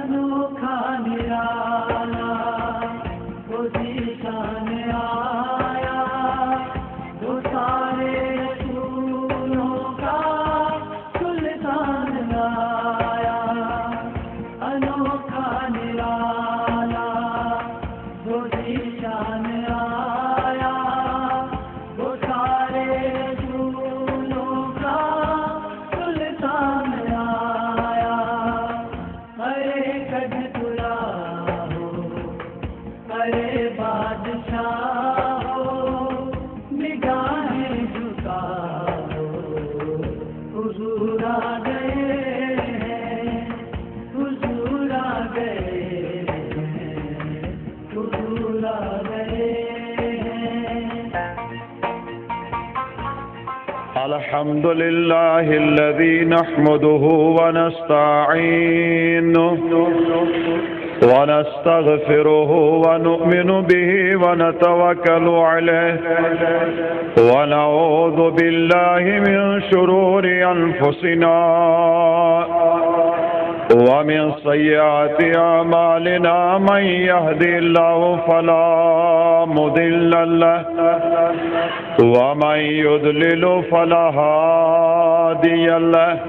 انوکھا نرالا وہ ذیشان آیا جو سارے رسولوں کا سلطان لایا انوکھا نرالا وہ ذیشان آیا وہ سارے رسولوں کا سلطان آیا ارے کڈ تلا ہو ارے بادشاہ ہو نگاہیں جھکا ہو حضور آ گئے ہیں حضور آ گئے ہیں حضور آ گئے ہیں الحمد لله الذي نحمده ونستعينه ونستغفره ونؤمن به ونتوكل عليه ونعوذ بالله من شرور أنفسنا ومن سيئات أعمالنا من يهدي الله فلا مضل له ومن يضلل فلا هادي له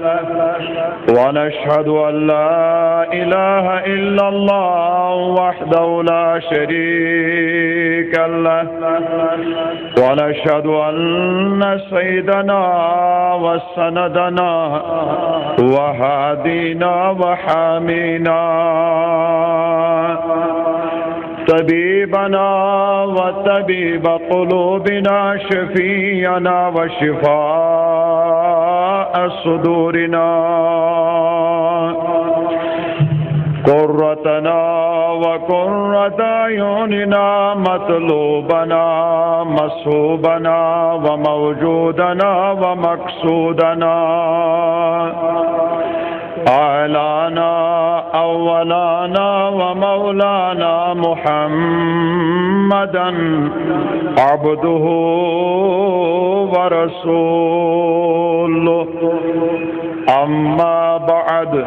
ونشهد أن لا إله إلا الله وحده لا شريك له ونشهد أن سيدنا وسندنا وهادينا وحامينا طبيبنا وطبيب قلوبنا شفيعنا وشفاء صدورنا قرتنا وقرة أعيننا مطلوبنا مصحوبنا وموجودنا ومقصودنا أعلانا أولانا ومولانا محمدا عبده ورسوله أما بعد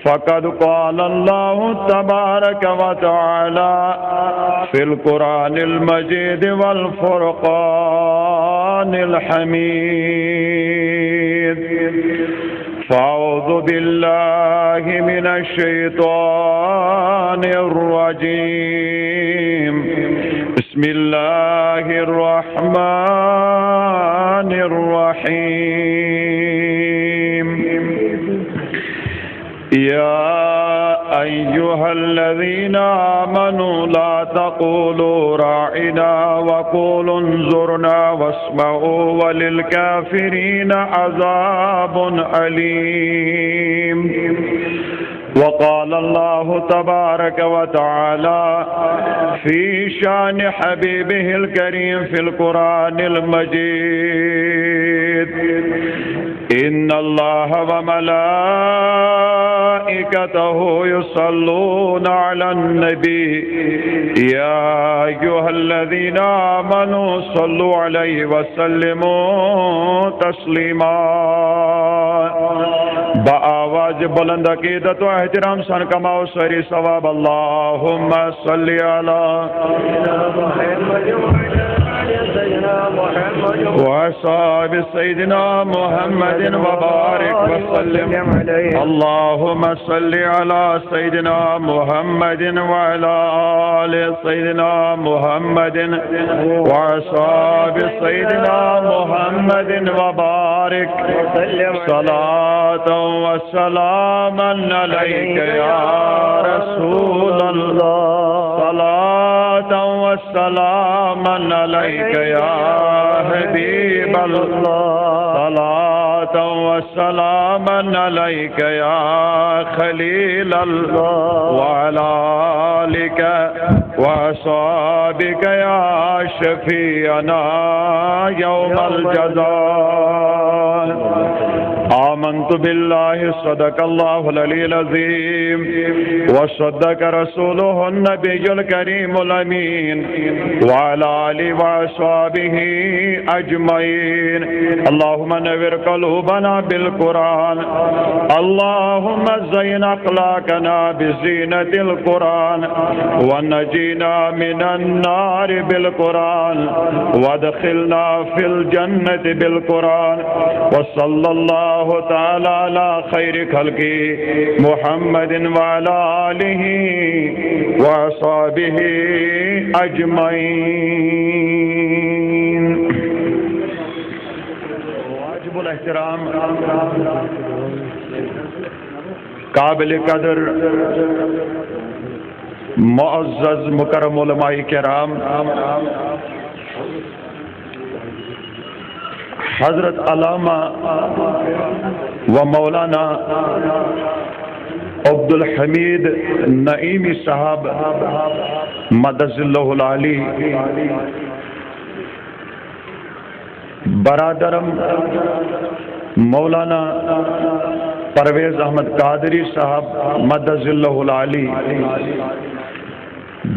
فقد قال الله تبارك وتعالى في القرآن المجيد والفرقان الحميد فأعوذ بالله من الشيطان الرجيم بسم الله الرحمن الرحيم يا أيها الذين آمنوا لا تقولوا راعنا وقولوا انظرنا واسمعوا وللكافرين عذاب أليم وقال الله تبارك وتعالى في شان حبيبه الكريم في القرآن المجيد إن الله وملائكته يصلون على النبي يا أيها الذين آمنوا صلوا عليه وسلموا تسليما بآواز بلند عقیدت و احترام سن کماؤ سری ثواب اللہم صلی علی وصحاب سیدنا محمد وبارک وسلم اللہم صلی علی سیدنا محمد وعلی آل سیدنا محمد وصحاب سیدنا محمد وبارک صلاة وسلام علیک یا رسول اللہ صلاة وسلام علیک یا حبیب اللہ صلاة وسلام علیک یا خلیل اللہ وعلی آلک وأصحابك يا شفيعنا يوم الجزاء آمنت بالله صدق الله العلي العظيم وصدق رسوله النبي الكريم الأمين وعلى آله وأصحابه أجمعين. اللهم نور قلوبنا بالقرآن، اللهم زين أخلاقنا بزينة القرآن، ونجينا من النار بالقرآن، وادخلنا في الجنة بالقرآن. وصلى الله تعالى على خير خلقه محمد وعلى آله وأصحابه أجمعين. واجب الاحترام قابل قدر معزز مکرم علماء کرام، حضرت علامہ و مولانا عبد الحمید نعیمی صاحب مدد اللہ العالی، برادرم مولانا پرویز احمد قادری صاحب مدد اللہ العالی،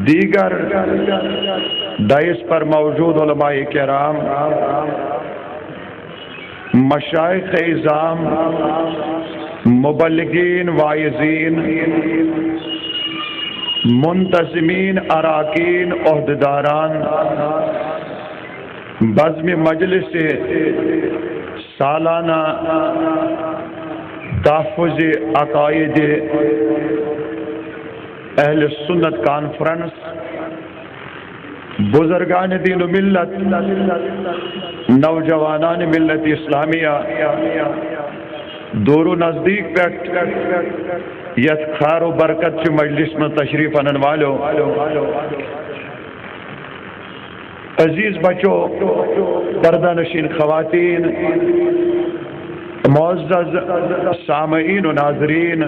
دیگر دائس پر موجود علماء کرام، مشائخ اعظام، مبلغین، واعظین، منتظمین، اراکین، عہدیداران، بزم مجلس سالانہ تحفظ عقائد اہل سنت کانفرنس، بزرگان دین و ملت، نوجوانان ملت اسلامیہ، دور و نزدیک پیٹ یت خیر و برکت چ مجلس میں تشریف انن والو، عزیز بچوں، پردہ نشین خواتین، معزز سامعین و ناظرین،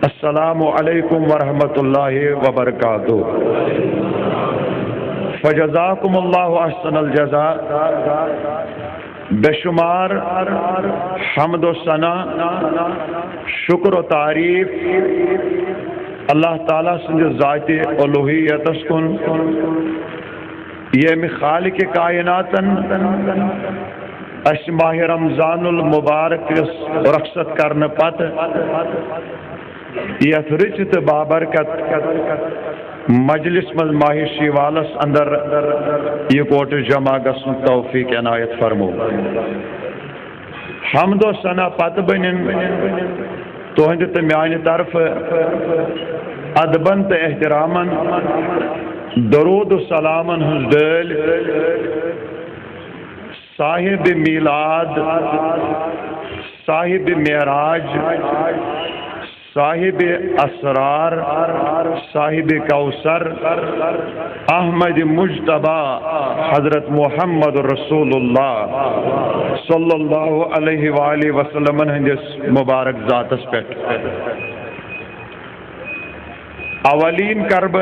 السلام علیکم ورحمۃ اللہ وبرکاتہ. فجزاکم اللہ احسن الجزاء. بے شمار حمد و ثنا، شکر و تعریف اللہ تعالیٰ سنجھ ذات الوہیت کن، یہ خالق کائناتن اس ماہ رمضان المبارک رخصت کرنے پت یت رچت بابرکت مجلس مز ماہ شیوالس اندر یہ کوٹ جمع گسن توفیق عنایت فرمو. حمد و ثنا پت بنن تہند تو میانہ طرف ادبن تو احترامن درود و سلامن ہز ڈل صاحب میلاد، صاحب معراج، صاحب اسرار، صاحب کوثر، احمد مجتبی حضرت محمد رسول اللہ صلی اللہ علیہ وآلہ وسلم ہندس مبارک ذاتس پہ اولین کرب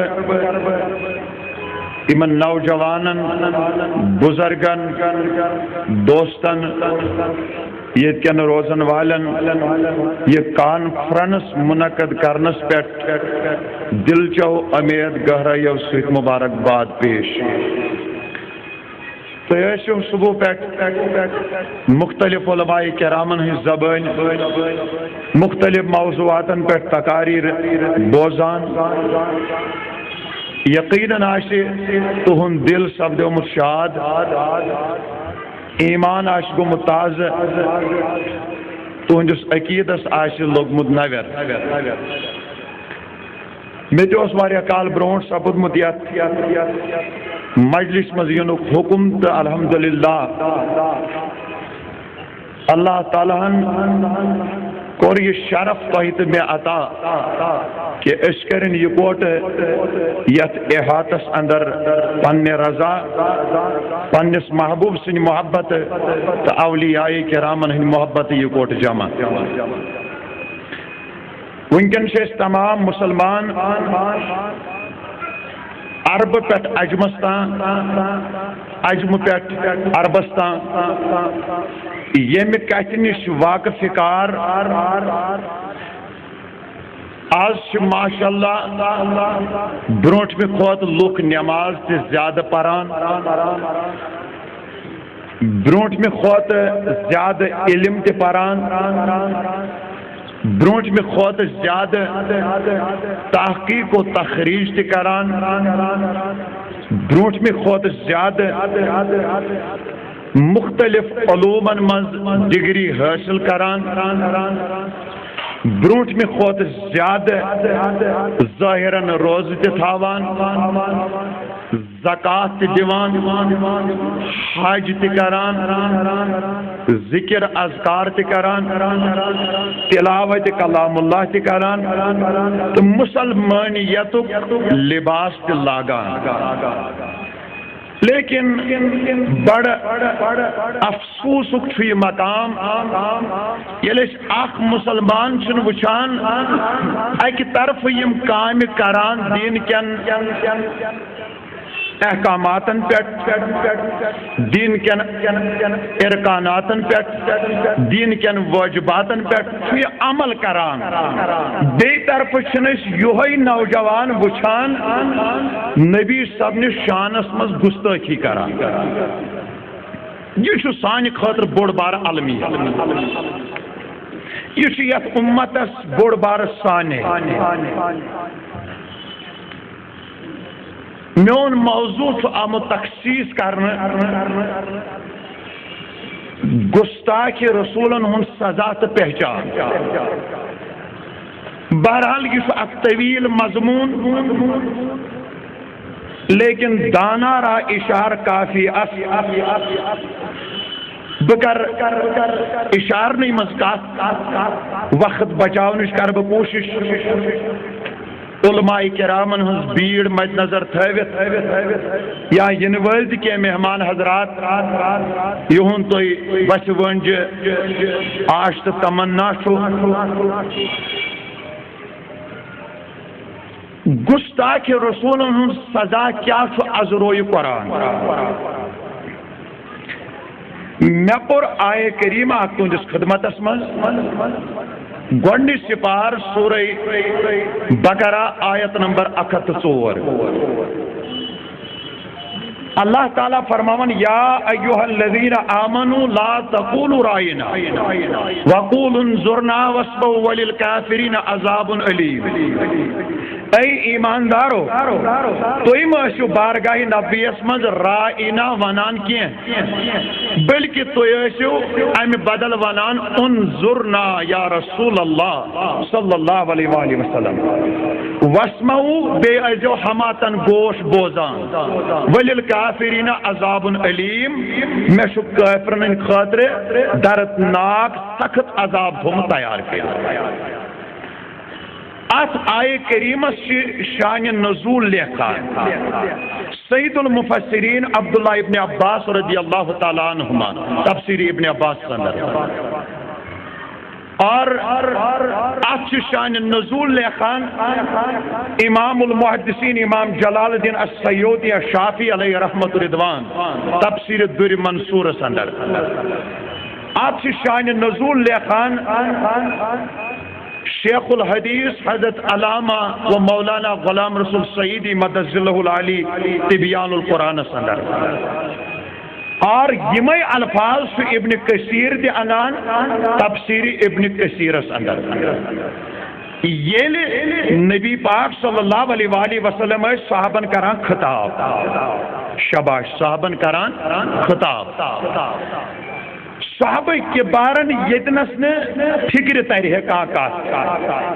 امن نوجوانن، بزرگن، دوستن، یہ کن روزن والن یہ کانفرنس منعقد کرنس پہ دل چو امید گہرائیو سیت مبارکباد پیش. تو ایسے صبح پہ مختلف علماء کرامن ہی زبان مختلف موضوعاتن پہ تقاریر بوزان، یقیناً آشی تہن دل سپدیومت شاد، ایمان آش گومت تازہ، تہندس عقیدس آش لوگمت نویر. مے تہ واریاہ کال برونٹ سپدمت یت مجلس مز ینک حکم تو الحمدللہ اللہ تعالیٰ کور یہ شرف تہ تو میں عطا کہ اس کرن یہ کوٹ یت احاطس اندر پن رضا، پنس محبوب سن محبت تو اولیاء کرامن ہند محبت یہ کوٹ جمع. ونکن سے تمام مسلمان عرب پہ اجمستان اجم پہ عربستان یمہ کتھ نش واقف کار آج ماشاء اللہ بروٹ میں کھوت لوک نماز تے زیادہ پران بروٹ میں کھوت زیادہ علم تے پران بروٹ میں کھوت زیادہ تحقیق و تخریج تے کران بروٹ میں کھوت زیادہ مختلف علومن مز ڈگری حاصل کران بروٹ میں کھوت زیادہ ظاہراً روز تے تھاوان زکات تے دیوان حج تے کران ذکر اذکار تے کران تلاوت کلام اللہ تے کران تو مسلمانیت لباس تے لاگان لیکن بڑا افسوس یہ مقام یل اخ مسلمان چھ وچان اکہ طرف یم کام کران دین کن احکاماتن پہ دین کن ارکاناتن پہ دین کن واجباتن پہ یہ عمل کران بی طرف چھنس یہ نوجوان وچھان نبی صاحب نے شانس مز گستاخی کران یہ سانہ خاطر بوڑ بار علمی یہ یت امتس بوڑ بار سانے میون موضوع آمد تخصیص کرنے گستاخ رسولن ہن سزا تو پہچان بہرحال یہ اک طویل مضمون لیکن دانا را اشار کافی بکر اشار نہیں مزکات وقت بچاونش کر بکوشش علماء کرامن ہز بھیڑ مد نظر تھوت یا ین ول کی مہمان حضرات یہن تھی بس ونج آش تو تمنا گستاخ رسولن ہز سزا کیا از روی قرآن مے پور آئے کریمہ تہندس خدمتس مز گونڈی سپار سورہ بقرہ آیت نمبر 104 اللہ تعالیٰ فرماون یا ایوہ الذین آمنوا لا تقولوا رائنا وقولوا انظرنا واسمعوا وللکافرین عذاب علیم اے ایماندارو توئی ماشو بارگاہ نبی اسمز رائنا ونان کین بلکہ توئی ایسو ایم بدل ونان انظرنا یا رسول اللہ صلی اللہ علیہ وآلہ وسلم واسمعوا بے ایجو ہماتن گوش بوزان وللکافرین عذاب علیم میں شو کافرن خاطر دردناک سخت عذاب ہم تیار کیا ات آئے کریمہ شان نزول لکھا سید المفسرین عبداللہ ابن عباس رضی اللہ تعالیٰ عنہما تفسیر ابن عباس صندر اور ات شان نزول لکھان امام المحدثین امام جلال الدین السیوطی الشافعی علیہ رحمت رضوان تفسیر الدر منصور صندر ات شان نزول لکھان شیخ الحدیث حضرت علامہ و مولانا غلام رسول سعیدی مدد اللہ العلی تبیان القرآن صندر اور یمئی الفاظ سے ابن کثیر دی انان تفسیر ابن کثیر صندر یہ نبی پاک صلی اللہ علیہ وآلہ وسلم صحابن کران خطاب شباش صحابن کران خطاب صحابہ کے بارن یتنس نے فکر تاریخ کا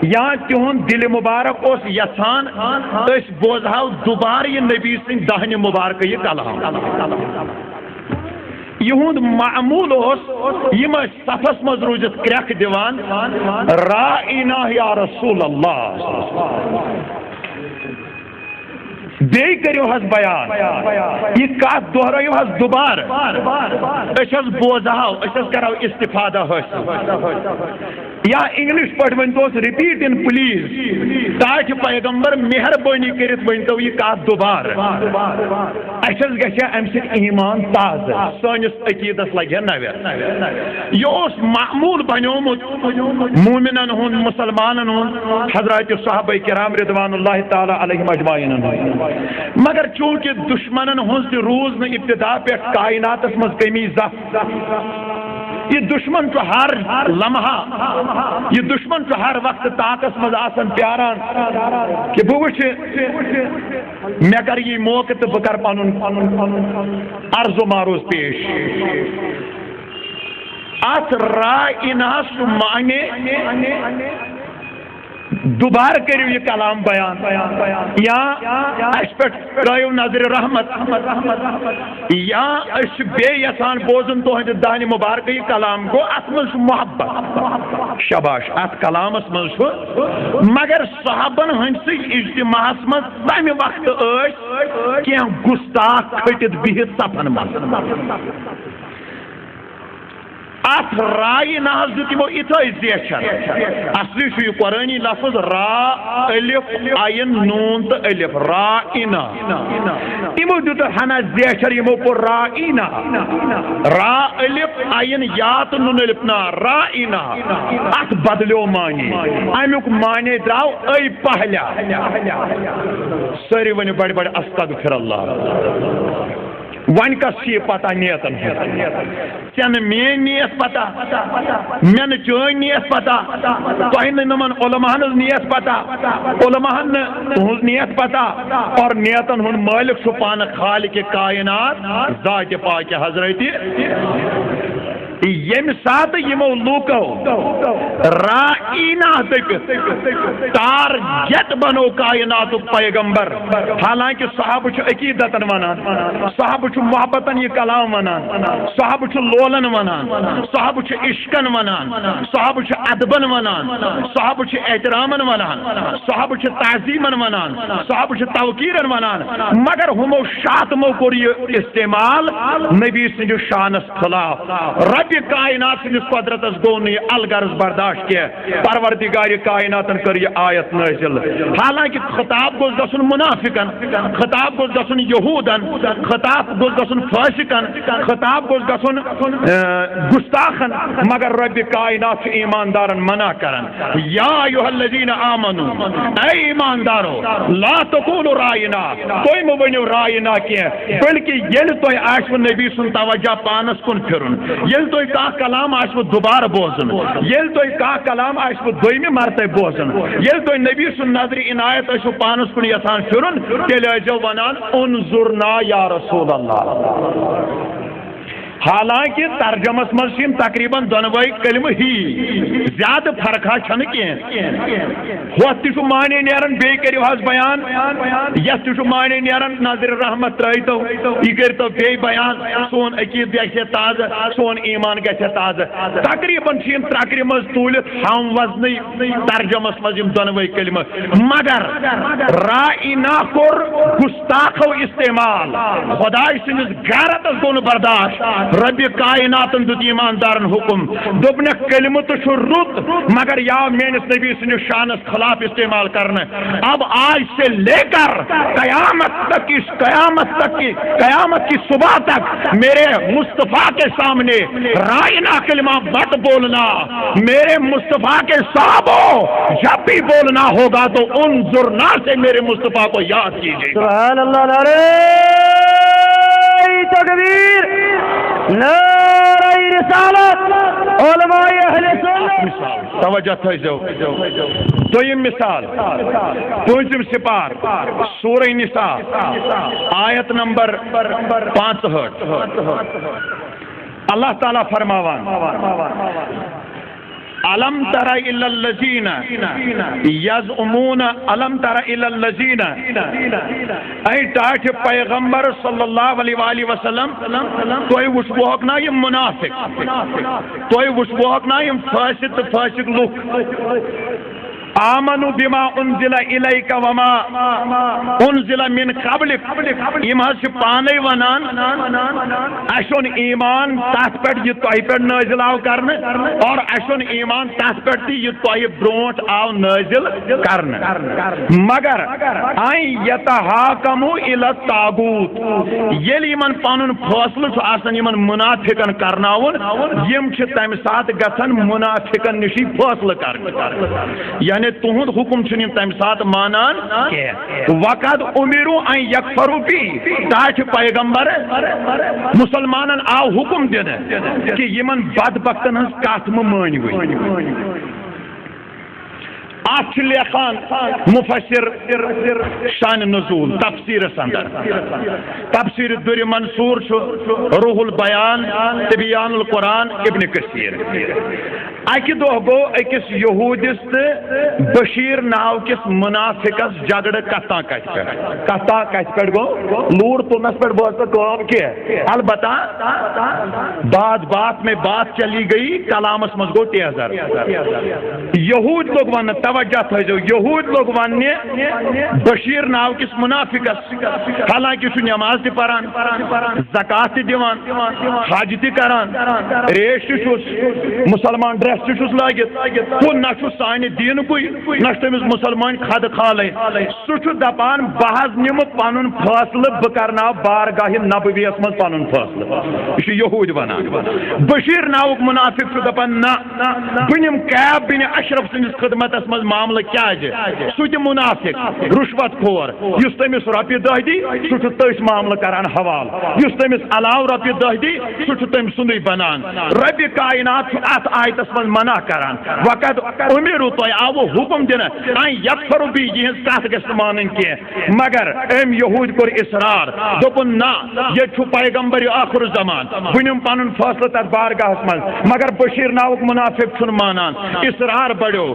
یا تہن دل مبارک اس یسان اس بوزہو دوبار یہ نبی سن دہن مبارک یہ کلام یہند معمول یم صفس مز روزت کریک دیوان رائنا یا رسول اللہ بیٚیہِ کٔرِو حظ بیان یہِ کتھ دۄہرٲیِو حظ دُبارٕ أسۍ حظ بوزہو أسۍ حظ کرو استفادہ حٲصِل یا انگلش پٲٹھۍ ؤنۍتوس رِپیٖٹ اِن پلیٖز تاکہِ پیغمبر مہربٲنی کٔرِتھ ؤنۍتو یہِ کتھ دُبارٕ اَسہِ حظ گژھِ اَمہِ سۭتۍ ایٖمان تازٕ سٲنِس عقیٖدس لگہِ ہا نوٮ۪ر یہِ اوس معموٗل بنیومُت مومِنن ہُنٛد مُسلمانن ہُنٛد حضرات صحابہ کرام رضوان اللہ تعالیٰ علیہم اجمعین مگر چونکہ دشمنن ہٕنٛز تہِ روٗز نہٕ ابتدا پٮ۪ٹھ کائناتس منٛز کمی زانٛہہ یہ دشمن چھُ ہر لمحہ یہ دشمن چھُ ہر وقت طاقتس منٛز آسان پیاران کہ بہٕ وٕچھِ مےٚ کر یہِ موقعہٕ تہٕ بہٕ کر پنُن عرض و معروض پیش اتھ رائناہس چھُ معنی دوبارٕ کٔرِو یہِ کلام بیان یا اَسہِ پٮ۪ٹھ ترٲیِو نظرِ رحمت یا أسۍ چھِ بیٚیہِ یژھان بوزُن تُہنٛدِ دانہِ مُبارکہٕ یہِ کلام گوٚو اتھ منٛز چھُ محبت شاباش اتھ کلامس منٛز چھُ مگر صحابن ہٕنٛدسٕے اجتماعس منٛز تمہِ وقتہٕ ٲسۍ کینٛہہ گُستاخ کھٔٹِتھ بِہِتھ صفن منٛز اتھ رائے ناز دیُت یِمو یِتھٲے زیچھر اصلی چھُ یہِ قرآنی لفظ را الف عین نون تہٕ الف رائنا یِمو دیُت ہنا زیچھر یِمو کوٚر رائنا را الف عین یا تہٕ نون الف نا رائنا اتھ بدلیو معنی امیُک معنی درٛاو أے پہلیا سٲری ؤنِو بڑِ بڑِ استغفر اللہ ون کس چھ پتہ نیتن ژےٚ میٲنۍ نیت پتہ مےٚ نہٕ چٲنۍ نیت پتہ تۄہہِ نہٕ نمن علماہن ہٕنٛز نیت پتہ علماہن نہٕ تُہنٛز نیت پتہ اور نیتن ہُنٛد مٲلک چھُ پانہٕ خالق کائنات ذاتِ پاکہِ حضرت ییٚمہِ ساتہٕ یِمو لوٗکو رائینا دٔپِتھ تارجت بنو کائناتُک پیغمبر حالانکہ صحابہ چھُ عقیدتن ونان صحابہ چھُ محبتن یہ کلام ونان صحابہ چھُ لولن ونان صحابہ چھُ عشقن ونان صحابہ چھُ ادبن ونان صحابہ چھُ احترامن ونان صحابہ چھُ تعظیمن ونان صحابہ چھُ توقیرن ونان مگر ہمو شاطمو کوٚر یہ استعمال نبی سٕنٛدِس شانس خلاف رب کائنات سٕنٛدِس قدرتس گوٚو نہٕ یہِ الغرض برداشت کینٛہہ پروردگارِ کائناتن کٔر یہِ آیت نٲزِل حالانکہ خطاب گوٚژھ گژھُن منافقن خطاب گوٚژھ گژھُن یہوٗدن خطاب گوٚژھ گژھُن فٲسِقن خطاب گوٚژھ گژھُن گُستاخن مگر رب کائنات چھُ ایماندارن منع کران یا ایھا الذین آمنوا اے ایماندارو لا تقولوا رائنا تُہۍ مہٕ ؤنِو رائنا کینٛہہ بلکہ ییٚلہِ تۄہہِ آسوٕ نبی سُنٛد توجہ پانس کُن پھِرُن ییٚلہِ تۄہہِ کانٛہہ کلام آسوٕ دُبارٕ بوزُن ییٚلہِ تۄہہِ کانٛہہ کلام آسوٕ دوٚیمہِ مرتبہٕ بوزُن ییٚلہِ تۄہہِ نبی سُنٛد نظرِ عنایت ٲسوٕ پانس کُن یژھان پھِرُن تیٚلہِ ٲسۍزیو ونان انظرنا یا رسول اللہ حالانکہ ترجمس مز تقریباً دونوے کلمہ ہی زیادہ فرقہ چھنہ ہوت تہ معنی نیران بیٚیہِ کٔرِو حظ بیان یتھ تہ معنی نیران نظر رحمت ترٲیتو یہ کٔرتو بیٚیہِ بیان سون عقیٖد گژھِ تازٕ سون ایمان گژھِ تازٕ تقریباً ترکرِ مز تولِتھ ہم وزنٕے ترجمس مز دونوے کلمہ مگر رائنا کوٚر گُستاخو استعمال خداے سٕنٛدِس غیرتس گوٚو نہٕ برداشت رب کائناتن دیُت ایماندارن حکم دوٚپنکھ کلمہ تو چھُ رُت مگر یا میٲنِس نبی سٕنٛدِس شانس خلاف استعمال کرنے اب آج سے لے کر قیامت کی صبح تک میرے مصطفیٰ کے سامنے رائنا کلمہ مت بولنا میرے مصطفیٰ کے صحابوں جب بھی بولنا ہوگا تو انظرنا سے میرے مصطفیٰ کو یاد کیجیے سبحان اللہ نعرہ تکبیر نعرہ رسالت علماء اہل سنت توجہ تھٲیزیو دوٚیِم مثال پوٗنٛژِم سپار سورہ نساء آیت نمبر 65 اللہ تعالیٰ فرماوان الم تر الی الذین یزعمون الم تر الی الذین اے ٹاٹھ پیغمبر صلی اللہ علیہ وآلہ وسلم توہی وچھوہک نا یم منافق توہی وچھوہک نا یم فاسق لوک آمنوا بما انزل الیک وما انزل من قبلک یم حظ پانے ونان اشون ایمان تات پہ یہ تہ پہ نازل آو کرنے اور اشون ایمان تات پہ تہ یہ تہ برونٹ آو نازل کرنے مگر این یتحاکموا الی الطاغوت یل یمن پانن فیصلہ چھ آسان یمن منافقن کرناون یم چھ تمہ سات گژھن منافقن نشی فیصلہ کرنے یعنی تہند حکم چھن تمہ سات مانان وقد امیرو ان یکفروا بی تاچ پیغمبر مسلمانن آو حکم دن کہ یمن بدبختن ہنز کات مانوی آج لیکان مفسر شان نزول تفسیر سندر تفسیر در منصور روح البیان تبیان القرآن ابن کثیر اکی دو گو اکس یہودس بشیر ناو کس منافقس جگڑ کتا کت پہ گو لوڑ تلنس پہ بہت کام کی البتہ بات میں بات چلی گئی کلامس مز گو تیزر یہود لوگ ون توجہ تھو یہود لوگ وننے بشیر ناو کس منافقس حالانکہ چھ نماز تہ پران زکات تہ دیوان حج تہ کران ریش تہ چھس مسلمان ڈریس تہ چھس لاگت وہ نہ چھ سانہ دین کوئی نہ تمس مسلمان خد کھالے سہ چھ دپان بہ حظ نم پنن فیصلہ بہ کرناو بارگاہ نبویس مز پنن فیصلہ یہ یہود ونان بشیر ناوک منافق چھ دپان نہ بہ نم کعب بن اشرف سندس خدمتس مز معاملہ کیا سہ تہ منافق رشوت خور اس تمس رۄپیہ دہ دی سہ تس معاملہ کران حوال اس تمس علاوہ رۄپیہ دہ دی سہ تم سندی بنان رب کائنات ات آیتس من منع کران وقت امیرو تہ آو حکم دن یکفروا بی یہ کت گژھِ مانن کی مگر ام یہود کور اصرار دوپن نا یہ چھ پیغمبر آخر زمان بنم پنن فیصلہ تر بارگاہس من مگر بشیر ناوک منافق چھن مانان اصرار بڑھو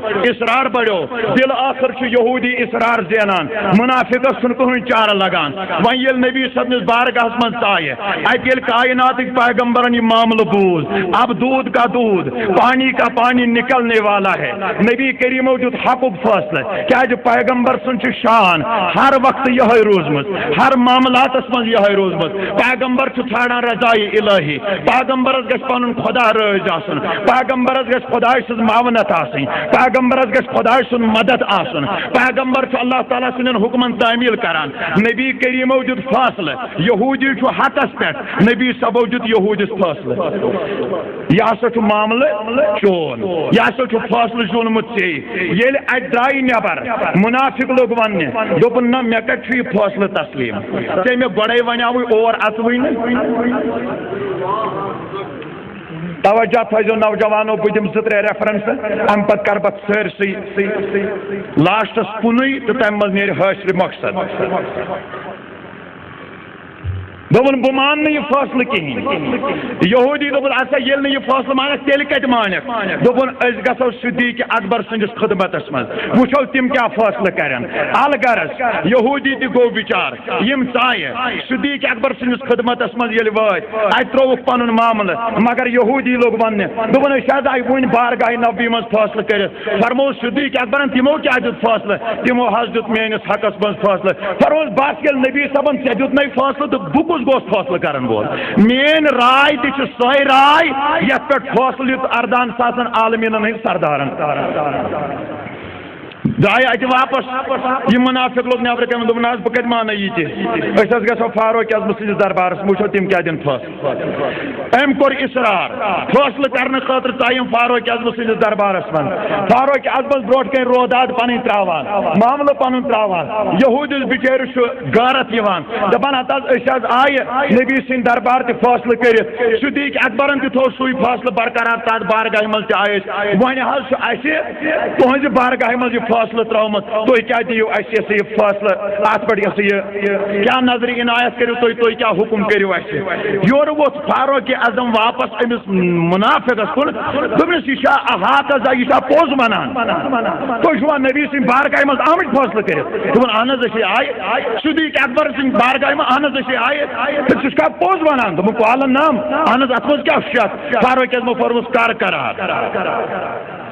دل آخر چھ یہودی اصرار زینان منافقس چھن کہن چارہ لگان وۄنۍ ییٚلہِ نبی صبنس بارگاہس من ژایہِ اتہِ ییٚلہِ کائناتٕکۍ پیغمبرن یہ معاملہ بوز اب دودھ کا دودھ پانی کا پانی نکلنے والا ہے نبی کریمو دیت حقُک فیصلہ کیاز پیغمبر سن چھ شان ہر وقت یہ روزمت ہر معاملاتس من یہ روزمت پیغمبر چھ ژھانڈان رضائی الہی پیغمبرس گژھِ پنن خدا رٲضۍ آسُن پیغمبرس گژھِ خداے سٕنٛز معاونت آسٕنۍ پیغمبرس گژھِ خداے سُنٛد مدد آسُن پیغمبر چھ اللہ تعالیٰ سٕنٛدٮ۪ن حکمن تعمیل کران نبی کریمو دیت فیصلہ یہودی چھ حقس پہ نبی صبو دیت یہودس فیصلہ یہ ہسا چھ معاملہ چون یہ ہسا چھ فیصلہ چونمت ژےٚ ییٚلہِ اتہِ درٛاے نٮ۪بر منافق لوگ وننہِ دوٚپُن نہ مےٚ کتہِ چھُ یہِ فیصلہ تسلیم ژےٚ مےٚ گۄڈے ونیاوٕے اور اژوٕے نہٕ توجہ تھو نوجوانو بہ دم زٕ ترٛےٚ ریفرنس ام پتہٕ کر بہٕ سٲرسٕے لاسٹس کُنُے تہٕ تمہِ منٛز نیرِ حٲصِل مقصد دوپن بہ مان نہٕ یہ فیصلہ کہین یہودی دوپن اچھا ییٚلہِ نہٕ یہ فیصلہ مانکھ تیٚلہِ کتہِ مانکھ دوپن أسۍ گژھو صدیق اکبر سٕنٛدِس خدمتس منٛز وٕچھو تِم کیاہ فیصلہ کرن الغرض یہودی تہِ گوٚو بِچار یِم ژایہِ صدیق اکبر سٕنٛدِس خدمتس منٛز ییٚلہِ وٲتۍ اتہِ ترٛووُکھ پنُن معاملہٕ مگر یہودی لوگ وننہِ دوپن أسۍ حظ آیہِ وُنہِ بارگاہ نبی منٛز فیصلہ کٔرِتھ فرموو صدیق اکبرن تِمو کیاہ دیُت فیصلہ تِمو حظ دیُت میٲنِس حقس منٛز فیصلہ فرمووُس بس ییٚلہِ نبی صٲبن ژےٚ دیُتنَے فیصلہ تہٕ بہٕ کُس گوس فیصلہ کرن وول مین رائے تہ چھ سوے رائے یتھ پہ فیصلہ یُت اردان ساسن عالمینن ہند سردارن درائے اتہ واپس یہ منافق لوگ نبر کم دوپن حظ بہ کتہ مانے یہ تہ أسۍ حظ گژھو فاروق اعظم سٕنٛدِس دربارس وٕچھو تِم کیاہ دِن فیصلہ أمۍ کوٚر اصرار فیصلہ کرنہٕ خٲطرٕ ژایِم فاروق اعظم سٕنٛدِس دربارس منٛز فاروق اعظمس برونٛٹھ کَنۍ روداد پنٕنۍ تراوان معاملہٕ پنُن تراوان یہودِس بِچٲرِس چھُ غارت یِوان دپان ہتہٕ حظ أسۍ حظ آیہِ نبی سٕنٛدۍ دربار تہِ فیصلہٕ کٔرِتھ صدیق اکبرن تہِ تھوٚو سُے فیصلہ برقرار تتھ بارگاہہِ منٛز تہِ آیہِ أسۍ وۄنۍ حظ چھُ اَسہِ تُہنٛزِ بارگاہہِ منٛز یہ فیصلہ ترٛوومُت تُہۍ کیٛاہ دِیِو اَسہِ یہِ فیصلہ اتھ پٮ۪ٹھ یہِ کیٛاہ نظرِ عنایت کٔرِو تُہۍ کیٛاہ حُکم کٔرِو اَسہِ یورٕ ووٚتھ فاروق اعظم واپس أمِس منافقس کُن دوٚپنس یہِ چھا احاطہ یہِ چھا پوٚز ونان تُہۍ چھُوا نبی سٕنٛدِ بارگاہہِ منٛز آمٕتۍ فٲصلہٕ کٔرِتھ دوٚپُن اہن حظ أسۍ آیہِ صدیق اکبر سٕنٛدِ بارگاہہِ منٛز اہن حظ أسۍ آیہِ ژٕ چھُکھا پوٚز ونان دوٚپُن قالن نام اہن حظ اتھ منٛز کیٛاہ چھُ فاروق اعظمو فرمووُس کر قرار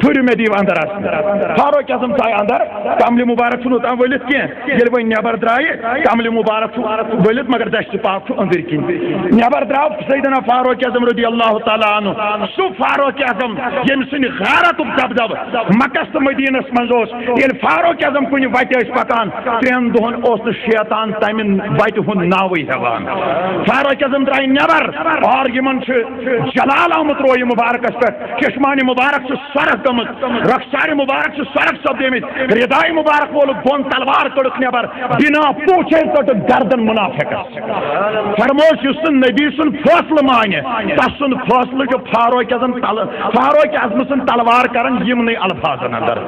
پھر میں دیو اندر فاروق اعظم ژاے اندر کملہِ مبارک چھُنہٕ اوٚتام ؤلِتھ کینٛہہ ییٚلہِ وۄنۍ نٮ۪بر درٛایہِ کملہِ مبارک چھُ ؤلِتھ مگر دشتہِ پاک چھُ أنٛدٕرۍ کِنۍ نٮ۪بر درٛاو سیدنا فاروق اعظم رضی اللہ تعالیٰ عنہ سُہ فاروق اعظم ییٚمہِ سٕنٛدِ غیرتُک دبدبہٕ مکس تہٕ مدیٖنس منٛز اوس ییٚلہِ فاروق اعظم کُنہِ وتہِ ٲسۍ پکان 3 دۄہن اوس نہٕ شیطان تمہِ وتہِ ہُنٛد ناوٕے ہٮ۪وان فاروق اعظم درٛاے نٮ۪بر اور یِمن چھُ جلال آمُت رویہِ مبارکس پٮ۪ٹھ چشمانہِ مبارک چھُ سۄرخ گٔمٕژ رخسارِ مبارک چھُ سۄرخ سپدیمٕتۍ ردایہِ مبارک وولُکھ بۄن تلوار کٔڑٕکھ نٮ۪بر بنا پوٗچھے ژٔٹٕکھ گردن منافقس فرمووُس یُس نہٕ نبی سُنٛد فٲصلہٕ مانہِ تس سُنٛد فٲصلہٕ چھُ فاروق اعظم سُنٛد تلوار کران یِمنٕے الفاظن اندر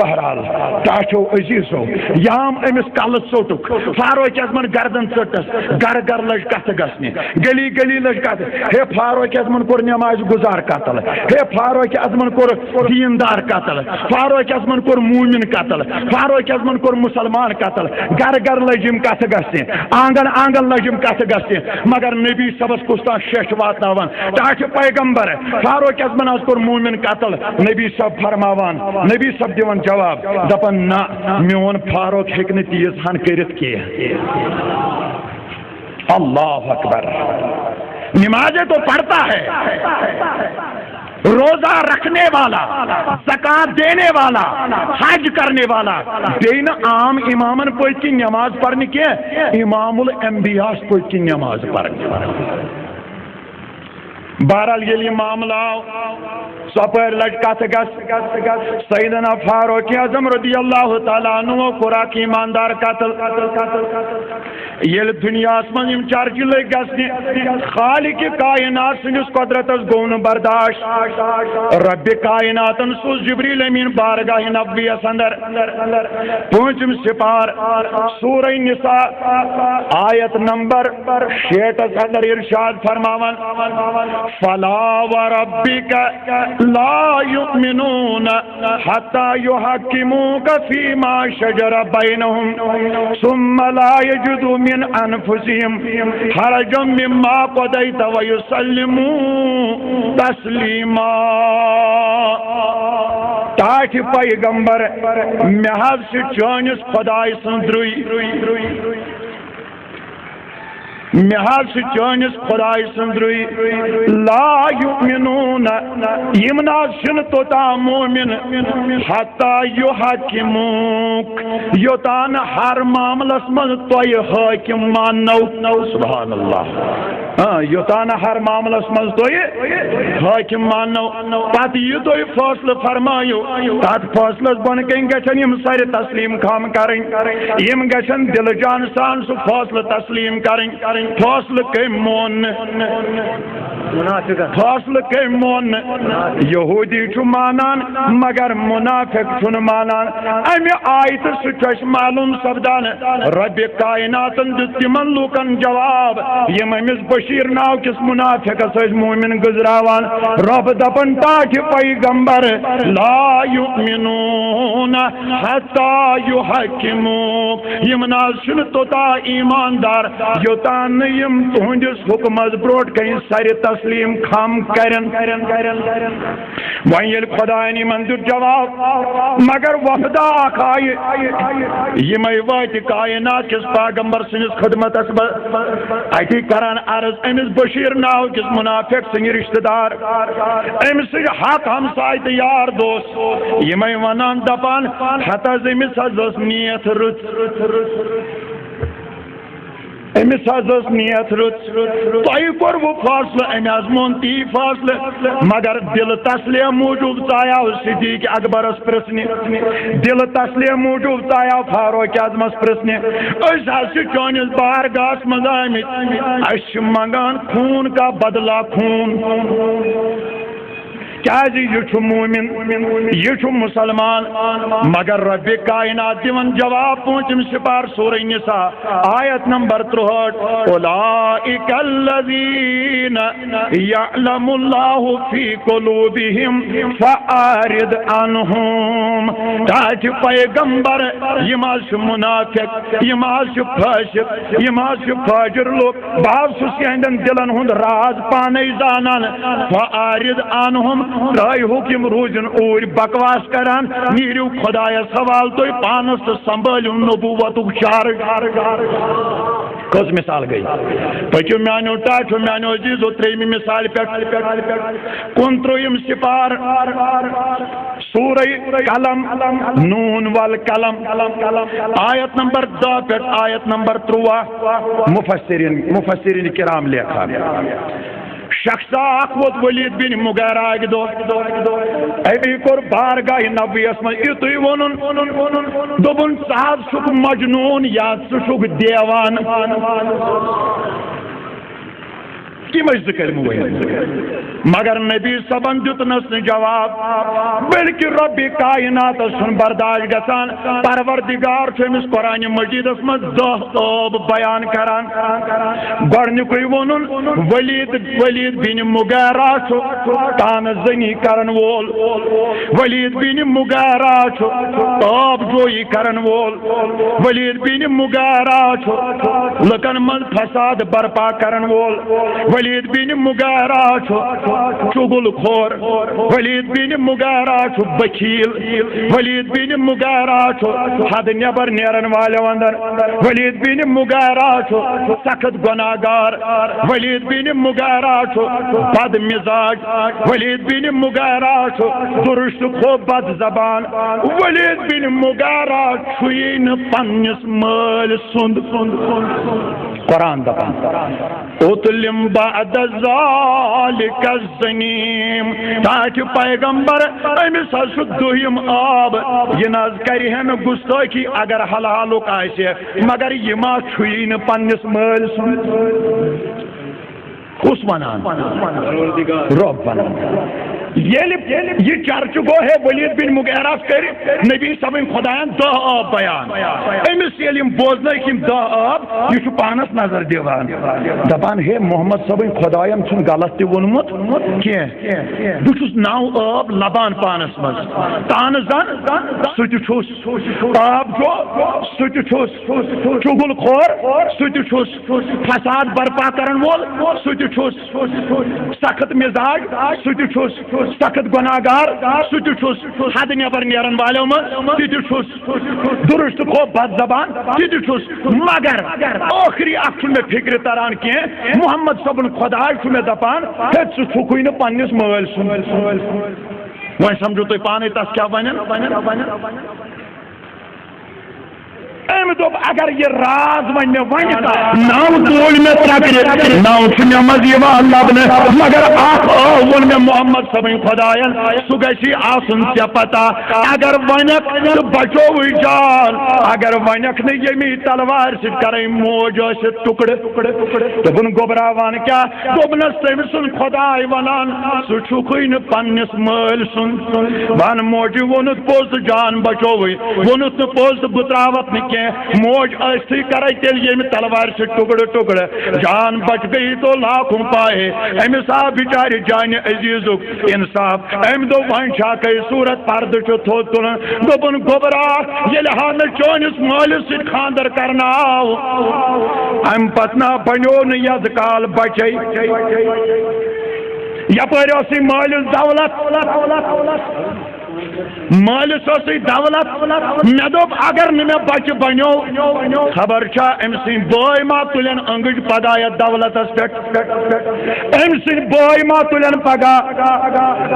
بہرحال ٹاٹھو عزیزو یام أمِس کلہٕ ژوٚٹُکھ فاروق اعظمن گردن ژٔٹس گر گر لٔج کتھٕ گژھنہِ گلی گلی لٔج کتھٕ ہے فاروق اعظمن کوٚر نٮ۪مازِ گُزار قتل ہے فاروق اعظمن کوٚر دیندار قتل فاروق اعظمن کوٚر مومن قتل فاروق اعظمن کوٚر مسلمان قتل گر گر لٔج یِم کتھٕ گژھنہِ آنگن آنگن لٔج یِم کتھٕ گژھنہِ مگر نبی صبس کُس تام شیٚش واتناوان ٹاٹھہِ پیغمبر فاروق اعظمن حظ کوٚر مومن قتل نبی صب فرماوان نبی صب دِوان جواب دپان نہ میون فاروق ہیٚکہِ نہٕ تیٖژ ہن کٔرِتھ کینٛہہ اللہ اکبر نمازیں تو پڑھتا ہے روزہ رکھنے والا زکات دینے والا حج کرنے والا بیٚیہِ نہٕ عام امامن پٔتۍ کِنۍ نماز پرنہِ کینٛہہ امام الانبیاء پٔتۍ کِنۍ نماز پرنہِ بہرحال ییٚلہِ یہِ معاملہٕ آو ژۄپٲرۍ لٹہِ کتھٕ گژھ سیدنا فاروق اعظم رضی اللہ تعالیٰ عنہ کوٚر اکھ ایماندار قتل ییٚلہِ دُنیاہس منٛز یِم چرچہِ لٔگۍ گژھنہِ خالقِ کائنات سٕنٛدِس قۄدرتس گوٚو نہٕ برداشت ربِ کائناتن سوٗز جبریٖل امیٖن بارگاہِ نبویَس اندر 5م سپار سورہ نساء آیت نمبر 66 اندر ارشاد فرماوان فلا وربك لا يؤمنون حتى يحكموك فيما شجر بينهم ثم لا يجدوا من أنفسهم حرجا مما قضيت ويسلموا تسليما ٹاٹھہِ پیغمبر مےٚ حظ چھُ چٲنِس خۄداے سٕنٛز درٕے مےٚ حظ چھُ چٲنِس خۄداے سٕنٛز درٕے لا یؤمنون یِم نہ حظ چھِنہٕ توٚتام مومِن حتیٰ یحکموک یوٚتانۍ نہٕ ہر معاملس منٛز تۄہہِ حٲکِم ماننو سبحان اللہ یوٚتانۍ نہٕ ہر معاملس منٛز تۄہہِ حٲکِم ماننو پتہٕ یہِ تُہۍ فٲصلہٕ فرمٲیِو تتھ فٲصلس بۄنہٕ کَنۍ گژھن یِم سارِ تسلیٖم خام کرٕنۍ یِم گژھن دِلہٕ جانہٕ سان سُہ فٲصلہٕ تسلیٖم کرٕنۍ فٲصلہٕ کٔمۍ مون فٲصلہٕ کٔمۍ مون یہوٗدی چھُ مانان مگر منافق چھُنہٕ مانان امہِ آیتہٕ سۭتۍ چھُ اَسہِ معلوٗم سپدان ربِ کائناتن دیُت تِمن لوٗکن جواب یِم أمِس بشیٖر ناو کِس منافقس ٲسۍ مومِن گُزراوان رۄب دپان ٹاٹھہِ پیغمبر لا یؤمنون حتیٰ یحکموک یِم نہ حظ چھِنہٕ توٚتام ایماندار یوٚتانۍ نہٕ یِم تُہنٛدِس حُکمس برونٛٹھ کَنہِ سرِ تسلیٖم خم کرن وۄنۍ ییٚلہِ خۄداین یِمن دیُت جواب مگر وفدا اکھ آیہِ یِمے وٲتۍ کائنات کِس پیغمبر سٕنٛدِس خدمتس اتی کران عرض أمِس بشیٖر ناو کِس منافق سٕنٛدۍ رشتہٕ دار أمۍ سٕنٛدۍ حق ہمساے تہٕ یار دوس یِمے ونان دپان ہتہٕ حظ أمِس حظ ٲس نیت رٕژ أمِس حظ ٲس نیت رٕژ تۄہہِ کوٚروٕ فٲصلہٕ أمۍ حظ مون تی فٲصلہٕ مگر دِلہٕ تسلیہ موٗجوٗب ژایاو صدیٖق اکبرس پرژھنہِ دِلہٕ تسلیہ موٗجوٗب ژایاو فاروق اعظمس پرژھنہِ أسۍ حظ چھِ چٲنِس بارگاہس منٛز آمٕتۍ أسۍ چھِ منگان خوٗن کا بدلا خوٗن کیازِ یہِ چھُ مومِن یہِ چھُ مسلمان مگر ربِ کائنات دِوان جواب 5م سپار سورہ نساء آیت نمبر 63 اولئک الذین یعلم اللہ فی قلوبہم فاعرض عنہم ٹاٹھہِ پیغمبر یِم حظ چھِ منافق یِم حظ چھِ فٲسق یِم حظ چھِ فاجر لوٗکھ بہٕ حظ چھُس یِہنٛدٮ۪ن دِلن ہُنٛد راز پانے زانان فاعرض عنہم رائے حکم روزن اور بکواس کران نیرو خدایا سوال تو پانس تو سنبھال نبوت چار کس مثال گئی پچو میانو ٹاٹو میانو عزیزو تریمی مثال پہ کنترویم سپار سورہ قلم نون والقلم آیت نمبر 10 پہ آیت نمبر 13 مفسرین کرام لکھا شخص ووت ولید بن مغیرہ دو ابھی کور بارگاہ نبی اسم یتوی ونن دوبن صاحب چھک مجنون یا چھک دیوان مگر نبی صبن دتنس جواب بلکہ رب کائنات سن برداشت گسان پروردگار چمس قرآن مجید من 10 آب بیان کران گۄڈنیُکُے وونُن ولید بن مغیرہ تان زنی کرن وول ولید بن مغیرہ آب جوئی کرن وول ولید بن مغیرہ لکن من فساد برپا کرن وول ولید بن مغیرہ چغل خور ولید بن مغیرہ بخیل ولید بن مغیرہ حد نبر نیرن والے اندر ولید بن مغیرہ سخت گناہگار ولید بن مغیرہ بد مزاج ولید بن مغیرہ درست خو بد زبان ولید بن مغیرہ چھوئی پنس مال سند قرآن دپان اتلم بعد ذالک الزنیم تاکہ پیغمبر امس حس دویم آب یہ ناز کرہن گستاخی اگر حلالک آسے مگر یہ ما چھوئی پنس مال سند کس ونان رب ونان یہ چرچ گو ہے ولید بن مغیرہ کر نبی صبن خدایان 10 آب بیان امس یلیم بوزن 10 آب یہ پانس نظر دیوان دپان ہے محمد صبن خدایان چھن غلط تہ ونمت کی بچس 9 آب لبان پانس مز تان زن سہ چھس آب جو سہ چھس چغل خور سہ چھس فساد برپا کرن وول سہ چھس سخت مزاج سہ چھس سخت گناہگار سہ حد نبر نیرن والوں من درست خو بد زبان مگر آخری اخ میں فکر تران کی محمد صبن خدای میں دپان ژٕ چھُکھٕے نہٕ پننس مٲلۍ سُنٛد وۄنۍ سمجھو تُہۍ پانے تس کیا ونن ام دوپ اگر یہ راز ون میں نو تول میں ترکر نو چھُ مز یوان لبنہ مگر اخ ون میں محمد صبن خدایان سہ گژھی آسن ژےٚ پتہ اگر ونک تو بچووٕے جان اگر ونک نہ یمی تلوار سۭتۍ کرے موج ٲسِتھ ٹکڑٕ دوٚپُن گوبراوان کیا دوٚپنس تٔمۍ سُنٛد خداے ونان سُہ چھُکھٕے نہٕ پننس مٲلۍ سُنٛد ون موجی ووٚنُتھ پوٚز تہٕ جان بچووٕے ووٚنُتھ نہٕ پوٚز تہٕ بہٕ تراوتھ نہٕ موج ایسی کرے تیل یہ تلوار سے ٹکڑ جان بچ گئی تو لاکھوں پائے امس آ بچارے جان عزیزک انصاف ام دو وان کئی صورت پرد تھوت تلن دپن گوبرا یل ہا چونس مالس ست خاندر کرنا آو ام پتنا بنو ند کال بچے یپر مالس دولت مالس دولت مے دپ اگر نہ مے بچہ بنو خبر چھا ام سن بوے ما تلن انگج پگہ یتھ دولتس پہ ام سن بوے ما تلن پگہ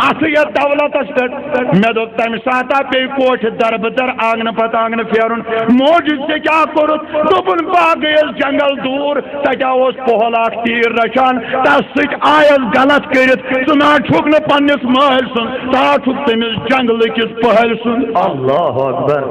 ات یتھ دولتس پہ مے دپ تمہ سات پی کوٹ دربدر آنگن پتہ آنگن پھیرن موج ژے کیا کورت دپن بہ گیس جنگل دور تتہ اوس پہل اکھ تیر رچان تس سۭتۍ آیس غلط کرت ژٕ نا چھُکھ نہٕ پننس مٲلۍ سُنٛد تا چھُکھ تٔمِس جنگل کس پہل سن اللہ اکبر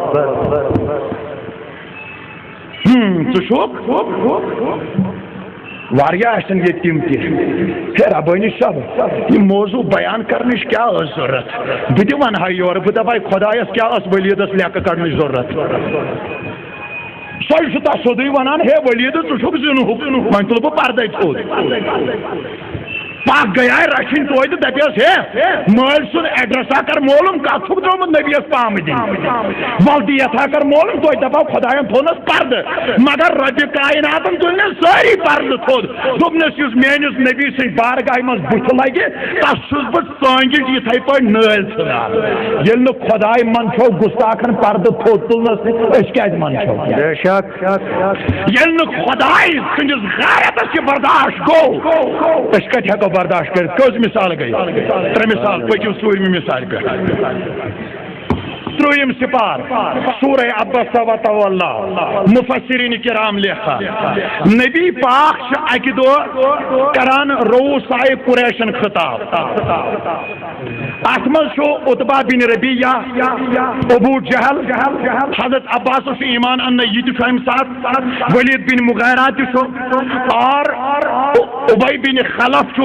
واریاہ آسن یہ تم تہ ربانی صاحب یہ موضوع بیان کرنچ کیا ضرورت بہ تہ ونہا یور بہ دپے خدایس کیا ولیدس لیکہ کڑنچ ضرورت سہ تس سیودے ونان ہے ولید ژٕ چھُکھ زِنہُک وۄنۍ تُلہٕ بہٕ پردے تھوٚد پاک گیا رچن توتہ دپس ہے مل سن ایڈرسا کر معلوم کت چھک ترومت نبیس پام دن ولدیتھا کر معلوم توتہ دپو خداین تھونس پرد مگر رب کائناتن تلن ساری پرد تھود دوپنس یس میانس نبی سن بارگاہ مز بت لگہ تس چھس بہ ژانگج یتھے پہ نٲلۍ ژھٕنان ییٚلہِ نہٕ خداے منچو گستاخن پرد تھود تلنس أسۍ کیازِ منچو بے شک ییٚلہِ نہٕ خداے سٕنٛدِس غیرتس یہِ برداشت گوٚو أسۍ کتہِ ہٮ۪کو برداشت کٔرِتھ کٔژ مثال گٔے ترٛےٚ مثال پٔکِو ژوٗرمہِ مثالہِ پٮ۪ٹھ ترویم سپار سورہ عبس و تولا مفسرین کرام لکھا نبی پاک اکہ دو کران رؤسائے قریشن خطاب ات مز عتبہ بن ربیعہ ابو جہل حضرت عباس ایمان ان یہ تم سات ولید بن مغیرہ اور ابی بن خلف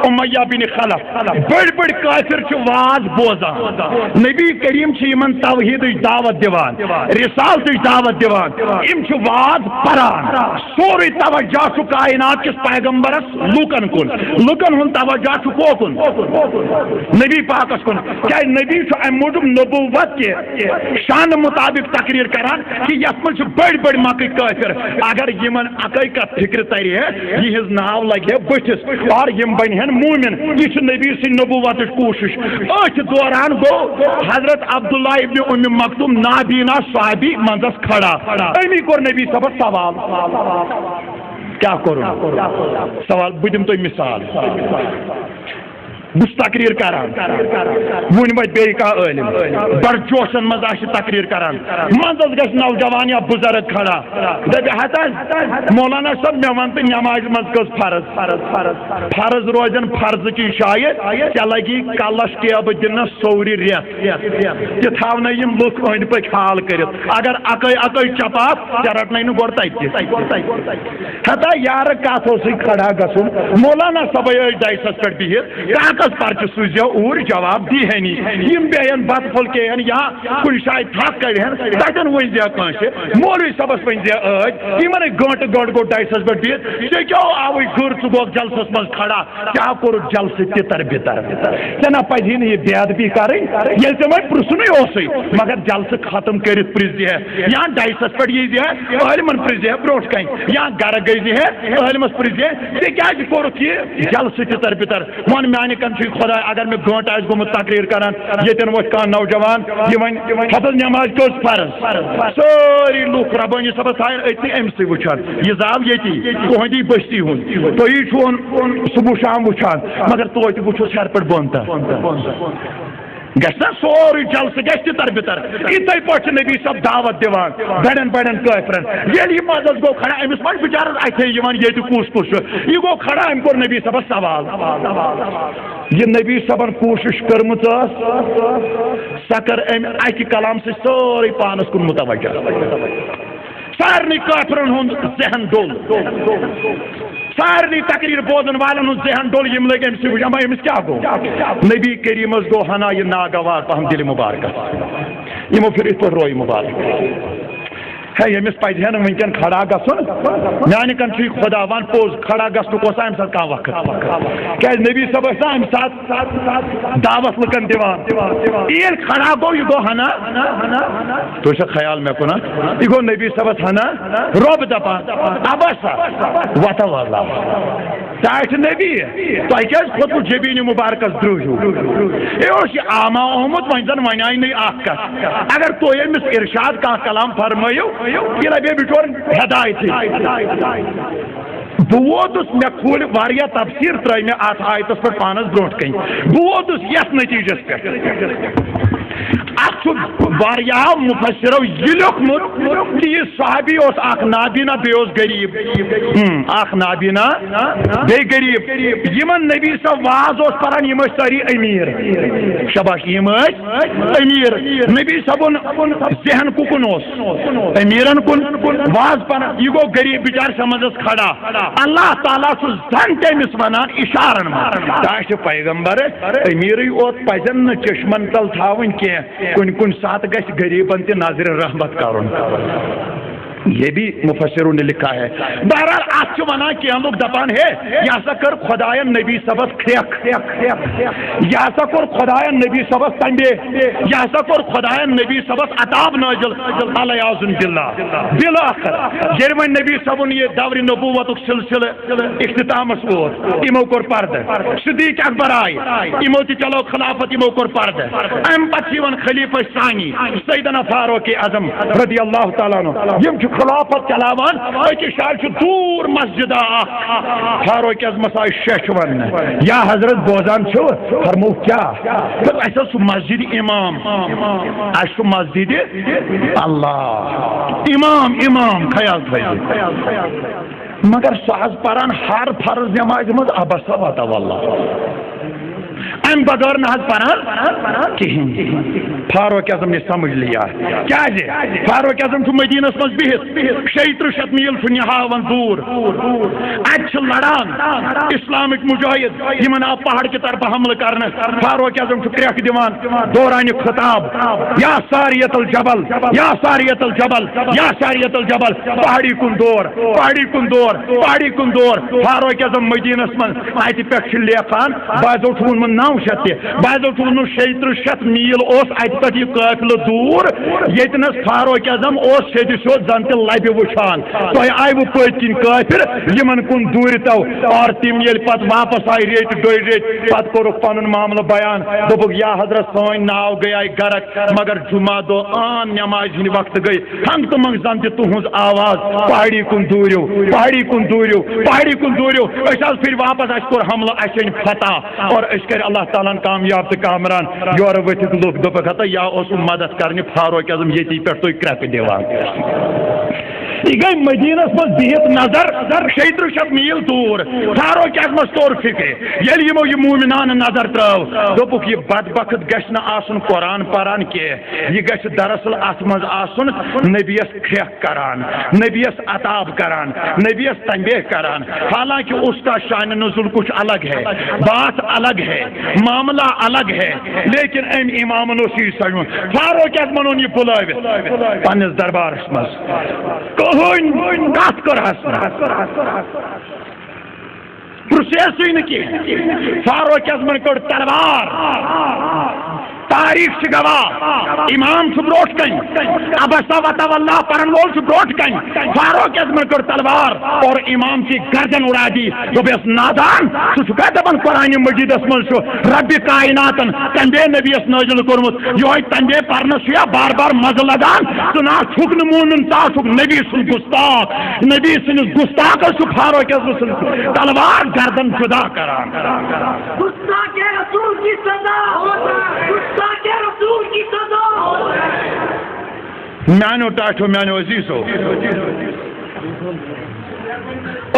امیہ بن خلف بڑ بڑ کافر واز بوزان نبی کریم یمن توحید دعوت دیوان رسالت دعوت دیوان ام واز پران سوری توجہ کائنات کس پیغمبرس لوکن کن لوکن ہن توجہ کوکن نبی پاکس کن کیا نبی ام موجود نبوت کے شان مطابق تقریر کران کہ یت من بڑ بڑ مکہ کافر اگر یمن عقیقت فکر تری ہے یہ ناو لگے بٹھس اور یم بنہن مومن یہ نبی سی نبوت کوشش ات دوران گو حضرت عبداللہ ابن ام مکتوم نابینا صحابی منزس کھڑا امی کور نبی صاحب سوال کیا کرو سوال بدم تو مثال بس تقریر کران ون وت بی عالم بڑ جوشن مز تقریر کران منزس گھ نوجوان یا بزرگ کھڑا دپہ ہتا مولانا صاحب مے ون تو نماز مز کس فرض روزن فرض کی شاید ژے لگی کلش ٹیب دنس سوری ریت یہ تھو یم لک أنٛدۍ پٔکۍ حال کرت اگر اکے چپاپ ژے رٹنے گۄڈٕ تتہِ ہتا یار کت کھڑا گژھُن مولانا صاحب ڈائسس پہ بہت پرچہ سوزو اور جواب دی ہے یم بیان بت پھول کھین یا کن جائیں تھک کڑین تتن ون زیا کنس مولوی صاحبس ون زیا یمن گنٹہ گنٹ گو ڈائسس پہ بہت ژے کیا آوے گر ژٕ گوکھ جلسس مز کھڑا کیا کور جلسہ تتر بتر ژے نا پزی نہٕ یہ بے ادبی کریں ییٚلہِ ژے وۄنۍ پرژھنُے اوسُے مگر جلسہ ختم کرت پرژھ ہے یا ڈائسس پہ یہ عالمن پرژھ ہے برونٹ کن یا گھر گئی ہے عالمس پرژھ ژے کیازِ کوٚرُتھ یہ جلسہ تتر بتر ون میانہ کن خدا اگر میں گنٹ آس گومت تقریر کران یتن وت کان نوجوان یہ حفظ نماز کس فرض ساری لوک ربانی صاحب تھاین اتنی امس وچان یہ زاو یتی تہندی بستی ہن تھی چھون صبح شام وچان مگر توتہ وچھو سر پہ بنتا گھنا سوری جلسہ گھس تتر بتر اتھے پہ نبی صاحب دعوت دیوان بڑن بڑن قافرن یل یہ مزس گو کھڑا امس پہ بچارس اتھے یہ کس یہ گو کھڑا ام کور نبی صاحب سوال یہ نبی صاحبن کوشش کرمت سہ کر ام اکہ کلام سے سوری پانس کن متوجہ سارے قافرن ہند ذہن ڈول سارے تقریر بوزن والن ہند ذہن ڈول یم لگ امس وچان امس کیا گو نبی کریمس گو ہنا یہ ناگوار پہم دل مبارک یمو پھر ات پہ روئی مبارک ہے یمس پزہ نا ونکن کھڑا گھن میانہ کن خدا ون پوز کھڑا گھن کس ام سات کھانا وقت کیا نبی صاحب نا ام سات دعوت لکن دان یل کھڑا گو یہ گو ہنا تو خیال میں کن یہ گو نبی صاحب ہنا روب دپان ابسا وت والا چاہے نبی تہ کیا کھوت جبین مبارکس درو یہ آما آمت ون زن ون آئی نئی اخ کت اگر تھی امس ارشاد کھانا کلام فرمائیو یہ لبے بچور ہدایت بہ ووتس مے کھول واریاہ تفسیر ترائی مے ات آیتس پہ پانس برونٹ کن بہ ووتس یس نتیجس پہ ات واریاہ مفسرو یہ لیوکھمت کہ یہ صحابی اس اخ نابینا بیس غریب اخ نابینا بی غریب یمن نبی صاحب واز اس پران یم ساری امیر شاباش یم امیر نبی صاحبن ذہن ککن امیرن کن واز پران یہ گو غریب بچار سمجھس کھڑا اللہ تعالیٰ سو زن تمس ونان اشارن من پیغمبر امیری اوت پزن چشمن تل تھاون کی کن کن سات گھس غریبن تہ نظر رحمت کرن یہ بھی مفسروں نے لکھا ہے. بہرحال آپ ونا کی لوگ دپان ہے یہ ہسا کر خداین نبی صبس کھریک، یہ ہسا کور خداین نبی صبس تمبے، یہ ہسا کور خداین نبی صبس عذاب نازل علیہ باللہ. بالآخر ییٚلہِ وۄنۍ نبی صبن یہ دور نبوت سلسلہ اختتامس ووت یمو کور پردہ، صدیق اکبر آئے یمو تہ چلو خلافت یمو کور پردہ. ام پتہ خلیفہ ثانی سیدنا فاروق اعظم رضی اللہ تعالیٰ عنہ یم خلافت چلاوان اکس جائے دور مسجد فاروق اعظمس آئی شیش ون یا حضرت بوزان فرمو کیا اس مسجد امام اس مسجد اللہ امام خیال تھا مگر سہ پران ہر فرض نماز مز ابسا وتولہ ام بغیر نہ پران کہین. فاروق اعظم نے سمجھ لیا کیا فاروق اعظم مدینس مز بہت 600 میل ہاون دور ات لڑان اسلامک مجاہد یمن آو پہاڑ کی طرف حملہ کرنے. فاروق اعظم کریک دیوان دوران خطاب یا ساریت الجبل یا ساریت الجبل یا ساریت الجبل پہاڑی کن دور پہاڑی کن دور پہاڑی کن دور. فاروق اعظم مدینس من ات پہ لیکھان بعضو ٹھون 900 بعضو ٹھون 600 میل اس ات پہ یہ قافلہ دور یتنس فاروق اعظم اس سیدھ سیود زن تہ لبہ وچھان تہ آیو پت کن کافر یمن کن دور تو اور تم یل پت واپس آئی ریت ڈوئی ریت پت کورک پن معاملہ بیان دوپک یا حضرت سون ناو گئی گرک مگر جمعہ دو آن نماز ہند وقت گئی ہنگ تو منگ زن تہ تہذ آواز پہاڑی کن دوریو پہاڑی کن دوریو پہاڑی کن دوریو اس پھر واپس اس کور حملہ اس فتح اور اس کر اللہ تعالیٰ کامیاب تو کامران یور ورتھ لوگ دوپک ہتا یا اس مدد کرنے فاروق اعظم یتی پہ تھی کرپ دیوان. یہ گئی مدینس مز بہت نظر 600 میل دور. فاروق اعظمس طور فکر یل یمو یہ مومنان نظر ترو دوپک یہ بدبخت گھس نہ آسن قرآن پران کی یہ گھس دراصل ات مز آسن نبیس کھریک کران نبیس عطاب کران نبیس تنبیہ کران. حالانکہ اس کا شان نزول کچھ الگ ہے بات الگ ہے معاملہ الگ ہے لیکن ام امام نوسی سمجھ فاروق اعظمن یہ بلائیت پنس دربارس مز کت کر پرسیسے نا کی. فاروق اعظمن کڑ تلوار تاریخ سے گواہ امام بروٹ کن ابسا وتولہ پرن وول بروٹ کن. فاروق اعظمن کڑ تلوار اور امام کی گردن اڑا دی دوپس نادان سہ دپان قرآن مجیدس من رب کائناتن تمبے نبیس نازل کورمت یہ تمبے پرنس یا بار بار مزہ لگان تو نا چھک مومن تا چھک نبی سن گستاخ نبی سنس گستاخ فاروق اعظم سن تلوار گردن جدا کران. گستاخ رسول کی سزا رسول کی سزا. میانو ٹاٹھو میانو عزیزو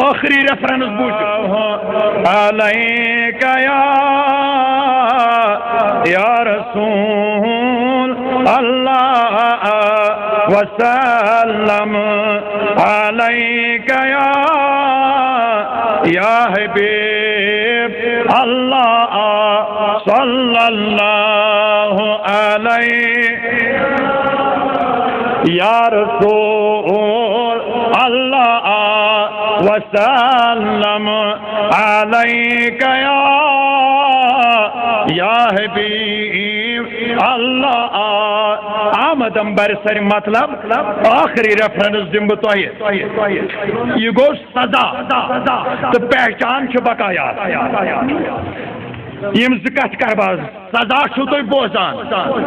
آخری ریفرنس بوجھو علیک یا رسول اللہ وسلم علیک یا حبیب اللہ صلی اللہ علیہ یا رسول اللہ وسلم علیک یا حبیب اللہ. آمدم برسر مطلب آخری ریفرنس دم بہ یہ گو سزا تو پہچان بقایات. یم زکت کر باز سزا چھو تو بوزان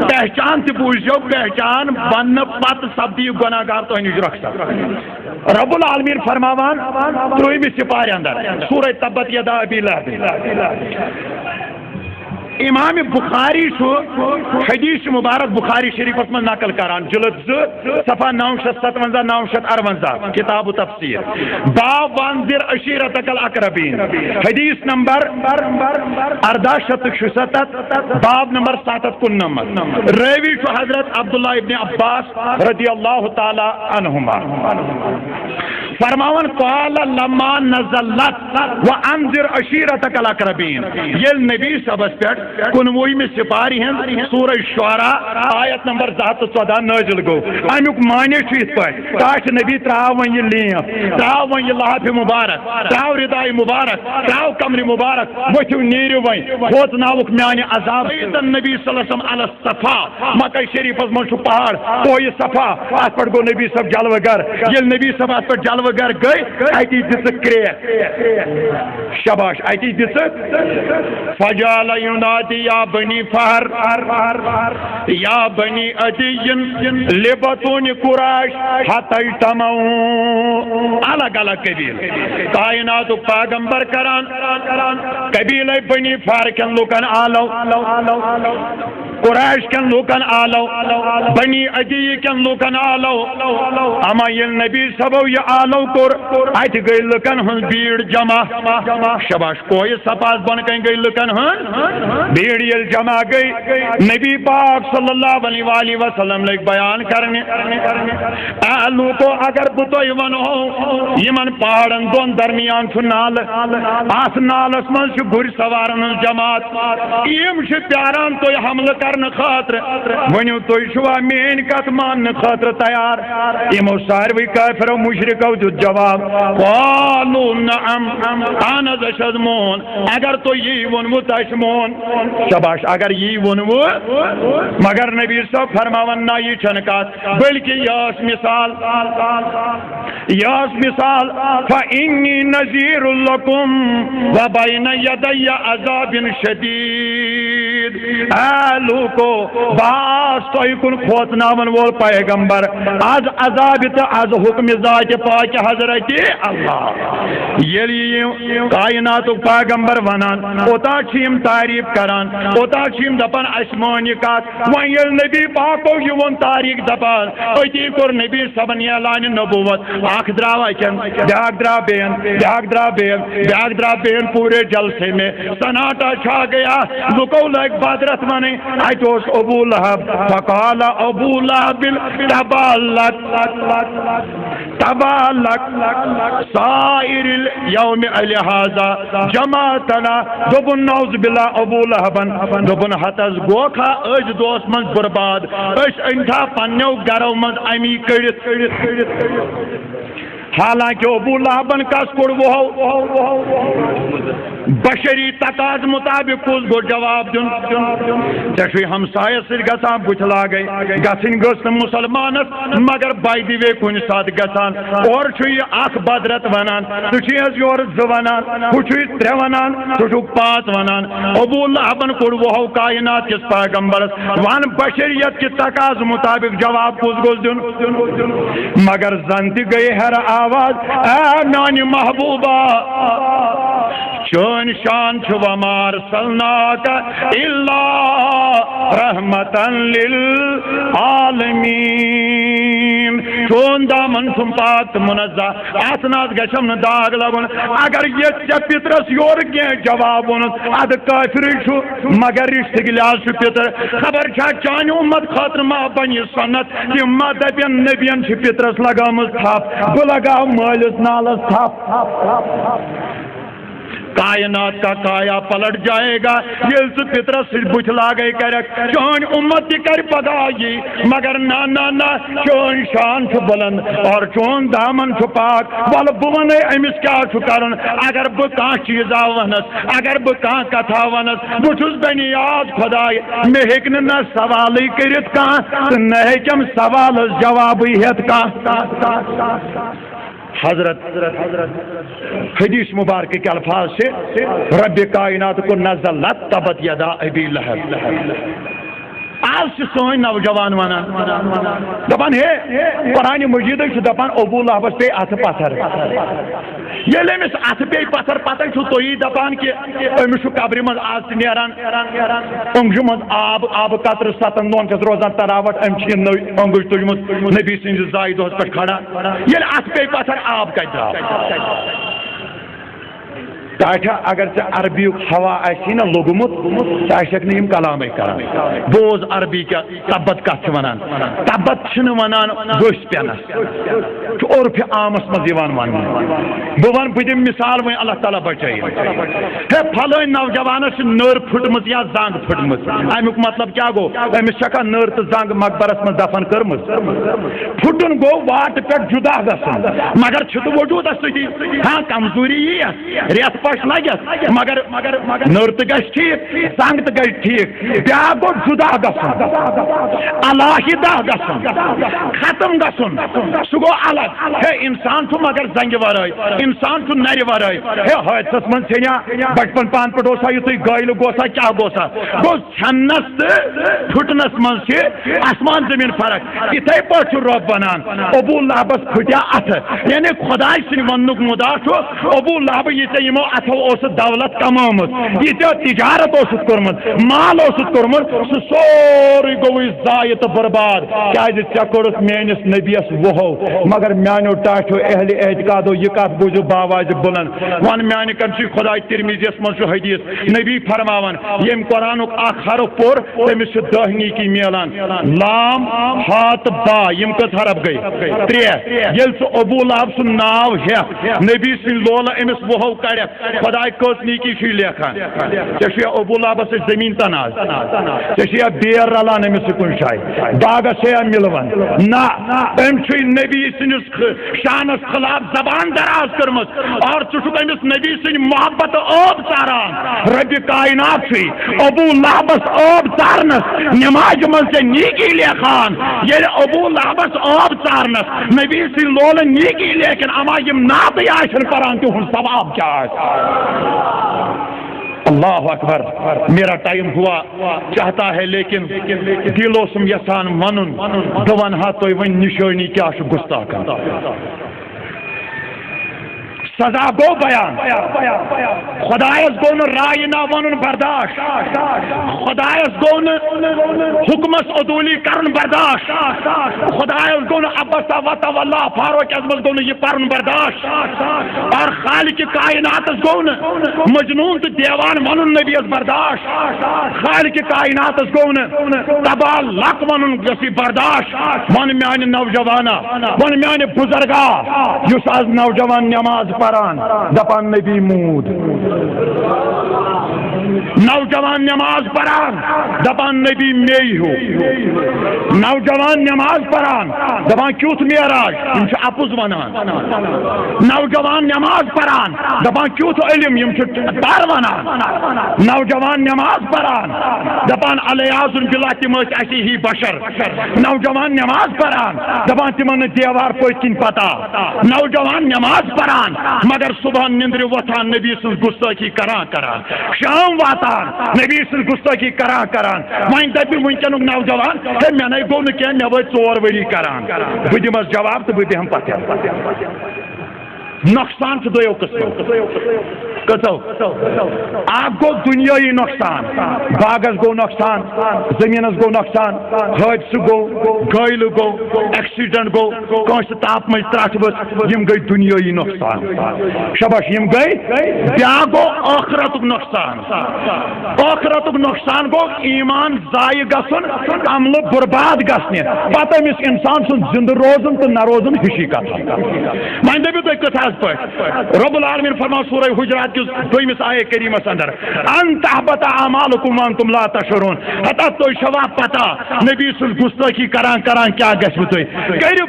پہچان تہ بوزو پہچان بن پت سپدی گناہ گار تہ نش رخصت. رب العالمین فرماوان 3 سپارے اندر سورہ تبت یدا ابی لہب. امام بخاری حدیث مبارک بخاری شریفس من نقل کران جلد 2 صفحہ 957 958 کتاب تفسیر باب وانذر عشیرتک الاقربین حدیث نمبر 1867 باب نمبر 799 راوی حضرت عبداللہ ابن عباس رضی اللہ تعالی عنہما. فرماون قال لما نزلت وانذر عشيرتك الاقربين یل نبی صبس پہ 19 سپاری ہند سورہ شعراء آیت نمبر 214 نازل گو امیک معنی چھ پہ کاش نبی تراو ون یہ لیمپ تراو ون یہ لحاف مبارک تراو ردائی مبارک تراو کمر مبارک وچو نیرو ون ہوت ناوک میانی عذاب نبی صلی اللہ علیہ وسلم علی الصفا مکہ شریف من پہاڑ کوئی صفا ات پہ گو نبی صاحب جلوہ گر یل نبی صاحب ات پہ جلوہ گر گئی اتی دس کریک شباش اتی دس فجال ینادی یا بنی فہر یا بنی عدی لبطون قریش حتی تمو الگ الگ قبیل کائنات پیغمبر کران قبیل بنی فہر کن لوکن آلو قریش کن لوکن آلو بنی عدی کن لوکن آلو اما یل نبی سبو یہ آلو کور ات گئی لکن ہن بھیڑ جمع شباش کوئی سپاس بن کن گئی لکن ہن بھیڑ یل جمع گئی نبی پاک صلی اللہ علیہ وآلہ وسلم لگ بیان کرنے آلو کو اگر بتوئی ونو یمن پہاڑن دون درمیان چھ نال آس نالس من چھ گر سوارن جماعت یم چھ پیاران تو حمل کرن خاطر ونیو تو شوا مین کت مان خاطر تیار یمو ساروی کافر و مشرکو جو جواب قالو نعم آنا دشدمون اگر تو یہ ونو تشمون شباش اگر یہ ونو مگر نبی صاحب فرماون نا یہ چھنکات بلکہ یاس مثال فإنی نذیر لکم وبین یدی عذاب شدید آلو کو باس تو کن کھوتناون وول پیغمبر از عذاب تو از حکم ذات پاک حضرت اللہ یلی کائنات پیغمبر ونان اوتا چیم تعریف کران اوتا چیم دپان اسمانی کات وان یل نبی پاکو یون تاریخ دپان اتی کور نبی سبن اعلان نبوت آخ دراوا چن بیاگ درا بین بیاگ درا بین بیاگ درا بین پورے جلسے میں سناٹا چھا گیا لکو لگ بادرت منے ایتوس ابو لہب فقال ابو لہب تبالک سائر اليوم الہذا جماعتنا دبن نوز باللہ ابو لہبن دبن حتز گوکھا اج دوست من برباد اش انتھا پنیو گرو من امی کڑت حالانکہ ابو لہبن کس کوڑ وہ بشری تقاض مطابق کس گو جواب دن جشوی ہمسائے سر گسان بچلا گئی گسن گست مسلمانت مگر بائی دیوے کن ساتھ گسان اور چھوئی آخ بدرت ونان تو چھوئی از یور زونان تو چھوئی ترے ونان تو چھوئی 5 ونان ابو لہبن کوڑ وہ کائنات کس پیغمبرس وان بشریت کی تقاض مطابق جواب کس گو دن مگر زنتی گئی ہر آواز اے نانی محبوبہ چون شان چھو ومار سلناک الا رحمتا للعالمین چون دامن چھم پاک منزہ آسنات گشم داغ لگن اگر یہ چپ پترس یور گئے جواب انت اد کافر چھو مگر رشت گلیاز چھو پتر خبر چھا چانی امت خاطر ما بنی سنت کہ امت دبین نبین چھو پترس لگامز تھاپ بلگاو مالس نالس تھاپ کائنات کا کایا پلٹ جائے گا یہ سے فطرت سے بچلا گئی کرک چون امت کر پدائی مگر نا نا نا چون شان چھ بلند اور چون دامن چھ پاک وال بونے امس کیا چھ کرن اگر بہ کان چیز ونس اگر بہ کان کتھا ونس بچس بنیاد خدای میں ہیکن نہ سوال کرت کان نہ ہیکم سوال جواب ہت کان حضرت حدیث مبارک کے الفاظ سے رب کائنات کو نزلت تبت یدا ابی لہب آج سے سوئن نوجوان وانا دپان ہے قرآن مجید سے دپان ابو لہبس پہ ات پتھر یہ لمس ات پہ پتھر پتہ چھو تو یہ دپان کہ امس قبر من آج نیران انگج من آب قطر 7 دون کس روزان تراوٹ ام چھ انگج تجمت نبی سنز زائی دہس پہ کھڑا یہ ات پہ پتھر آب کت درا تاٹھا اگر ژے عربی ہوا آسی نا لوگمت ژٕ آسکھ نہٕ یِم کلامے کران بوز عربی کیا تبت کتھ ونان تبت چھنہٕ ونان گٔژھۍ پینس عرفِ عامس منٛز یِوان وننہٕ بہٕ دِمہٕ مثال وۄنۍ اللہ تعالیٰ بچٲیِن ہے پھلٲنۍ نوجوانس چھِ نٔر پھٕٹمٕژ یا زنگ پھٕٹمٕژ امیُک مطلب کیاہ گوٚو أمِس چھکھا نٔر تہٕ زنگ مقبرس منٛز دفن کٔرمٕژ پھٕٹُن گوٚو واٹہٕ پٮ۪ٹھ جُدا گژھُن مگر چھُ تہٕ وجوٗدس سۭتی ہاں کمزوری یِیَس رٮ۪تھ پش لگٮ۪س مگر نٔر تہِ گژھِ ٹھیٖک زنگ تہِ گژھِ ٹھیٖک بیٛاکھ گوٚو جُدا گژھُن علاحدہ گژھُن ختم گژھُن سُہ گوٚو الگ ہے انسان چھُ مگر زنگہِ ورٲے انسان چھُ نرِ ورٲے ہے حٲدثس منٛز ژھیٚنیا بچپن پان پٮ۪ٹھ اوسا یُتھُے گٲیلہٕ گوسا کیٛاہ گوسا گوٚو ژھٮ۪ننس تہٕ پھٕٹنس منٛز چھِ آسمان زمیٖن فرق یِتھے پٲٹھۍ چھُ رۄب ونان ابوٗ لہبس پھٕٹیا اتھٕ یعنی خۄداے سٕنٛدِ وننُک مُدا چھُ ابوٗ لہب ییٖژاہ یِمو اتھو اوسُکھ دولت کمٲمٕژ ییٖژاہ تجارت اوسُکھ کوٚرمُت مال اوسُکھ کوٚرمُت سُہ سورُے گوٚوُے ضایہِ تہٕ برباد کیٛازِ ژےٚ کوٚرُتھ میٲنِس نبیَس وُہو مگر میانیو ٹاٹھیو اہلِ اعتقادو یہِ کتھ بوٗزِو باوازِ بُلند ون میانہِ کنچی خۄداے ترمیٖزیَس منٛز چھُ حدیث نبی فرماوان ییٚمۍ قرآنُک اکھ حرف پوٚر تٔمِس چھِ 10 نیکی میلان لام ہا تہٕ با یِم کٔژ حرف گٔے 3 ییٚلہِ سُہ ابوٗ لہب سُنٛد ناو ہٮ۪کھ نبی سٕنٛدۍ لولہٕ أمِس وُہو کڑٮ۪کھ خۄداے کٔژ نیکی چھُے لیکھان ژےٚ چھُیا ابوٗ لہبس سۭتۍ زٔمیٖن تناز ژےٚ چھُیا بیر رلان أمِس سۭتۍ کُنہِ جایہِ باغس چھےٚ مِلوان نہ أمۍ چھُے نبی سٕنٛدِس شانس خلاف زبان دراز کٔرمٕژ اور ژٕ چھُکھ أمِس نبی سٕنٛدِ محبت ٲب ژاران ربِ کائنات چھُے ابوٗ لہبس ٲب ژارنس نمازِ منٛز ژےٚ نیکی لیکھان ییٚلہِ ابوٗ لہبس ٲب ژارنس نبی سٕنٛدۍ لولہٕ نیکی لیکھن اما یِم نعتٕے آسن پران تِہُنٛد ثواب کیٛاہ آسہِ اللہ اکبر میرا ٹائم ہوا چاہتا ہے لیکن دل اوسم یژھان ونُن بہٕ ونہا تۄہہِ وۄنۍ نِشٲنی کیٛاہ چھُ گُستاخن سزا گو بیان خدایس گو نہٕ رایہِ نہ ونُن برداشت خدایس گو نہٕ حکمس عدوٗلی کرُن برداشت خدایس گو نہٕ عبسا وتولا فاروق اعظمس گو نہٕ یہِ پرُن برداشت اور خالقِ کائناتس گو نہٕ مجنون تہٕ دیوان ونُن نبیس برداشت خالقِ کائناتس گو نہٕ تباہ لک ونُن گژھِ برداشت ون میانہِ نوجوانا ون میانہِ بُزرگا یُس آز نوجوان نماز پران دپان نبی موٗد نوجوان نماز پران دپان نبی میٚے ہیوٗ نوجوان نماز پران دپان کیُتھ معراج یِم چھِ اپُز ونان نوجوان نماز پران دپان کیُتھ علم یِم چھِ ٹر ونان نوجوان نماز پران دپان الیاذ باللہ تِم ٲسۍ اسی ہی بشر نوجوان نماز پران دپان تِمن نہٕ دیوار پٔتۍ کِنۍ پتہ نوجوان نماز پران مگر صبحن نندرِ وۄتھان نبی سٕنٛز گُستٲخی کران شام واتان نبی سٕنٛز گُستٲخی کران وۄنۍ دپہِ وٕنکیٚنُک نوجوان ہے مےٚ نَے گوٚو نہٕ کینٛہہ مےٚ وٲتۍ 4 ؤری کران بہٕ دِمس جواب تہٕ بہٕ بیٚہمہٕ پتہٕ نۄقصان چھُ دۄیو کٔژو اکھ گوٚو دُنیٲیی نۄقصان باغس گوٚو نۄقصان زٔمیٖنس گوٚو نۄقصان حٲدثہٕ گوٚو گٲیلہٕ گوٚو ایکسیڈنٹ گوٚو کٲنٛسہِ تاپہٕ منٛز ترٛٹھ ؤژھ یِم گٔے دُنیٲیی نۄقصان شاباش یِم گٔے بیٛاکھ گوٚو ٲخرتُک نۄقصان ٲخرتُک نۄقصان گوٚو ایٖمان ضایہِ گژھُن عملہٕ برباد گژھنہِ پتہٕ أمِس اِنسان سُنٛد زِندٕ روزُن تہٕ نہ روزُن ہِشی کتھ وۄنۍ دٔپِو تُہۍ کٔژ رب العالمین فرمان سورہ حجرات کِس 2 آیے کریٖمس اندر ان تحبط اعمالکم وانتم لا تشعرون ہتا تُہۍ چھوا پتہ نبی سٕنٛز گُستٲخی کران کیٛاہ گژھوٕ تُہۍ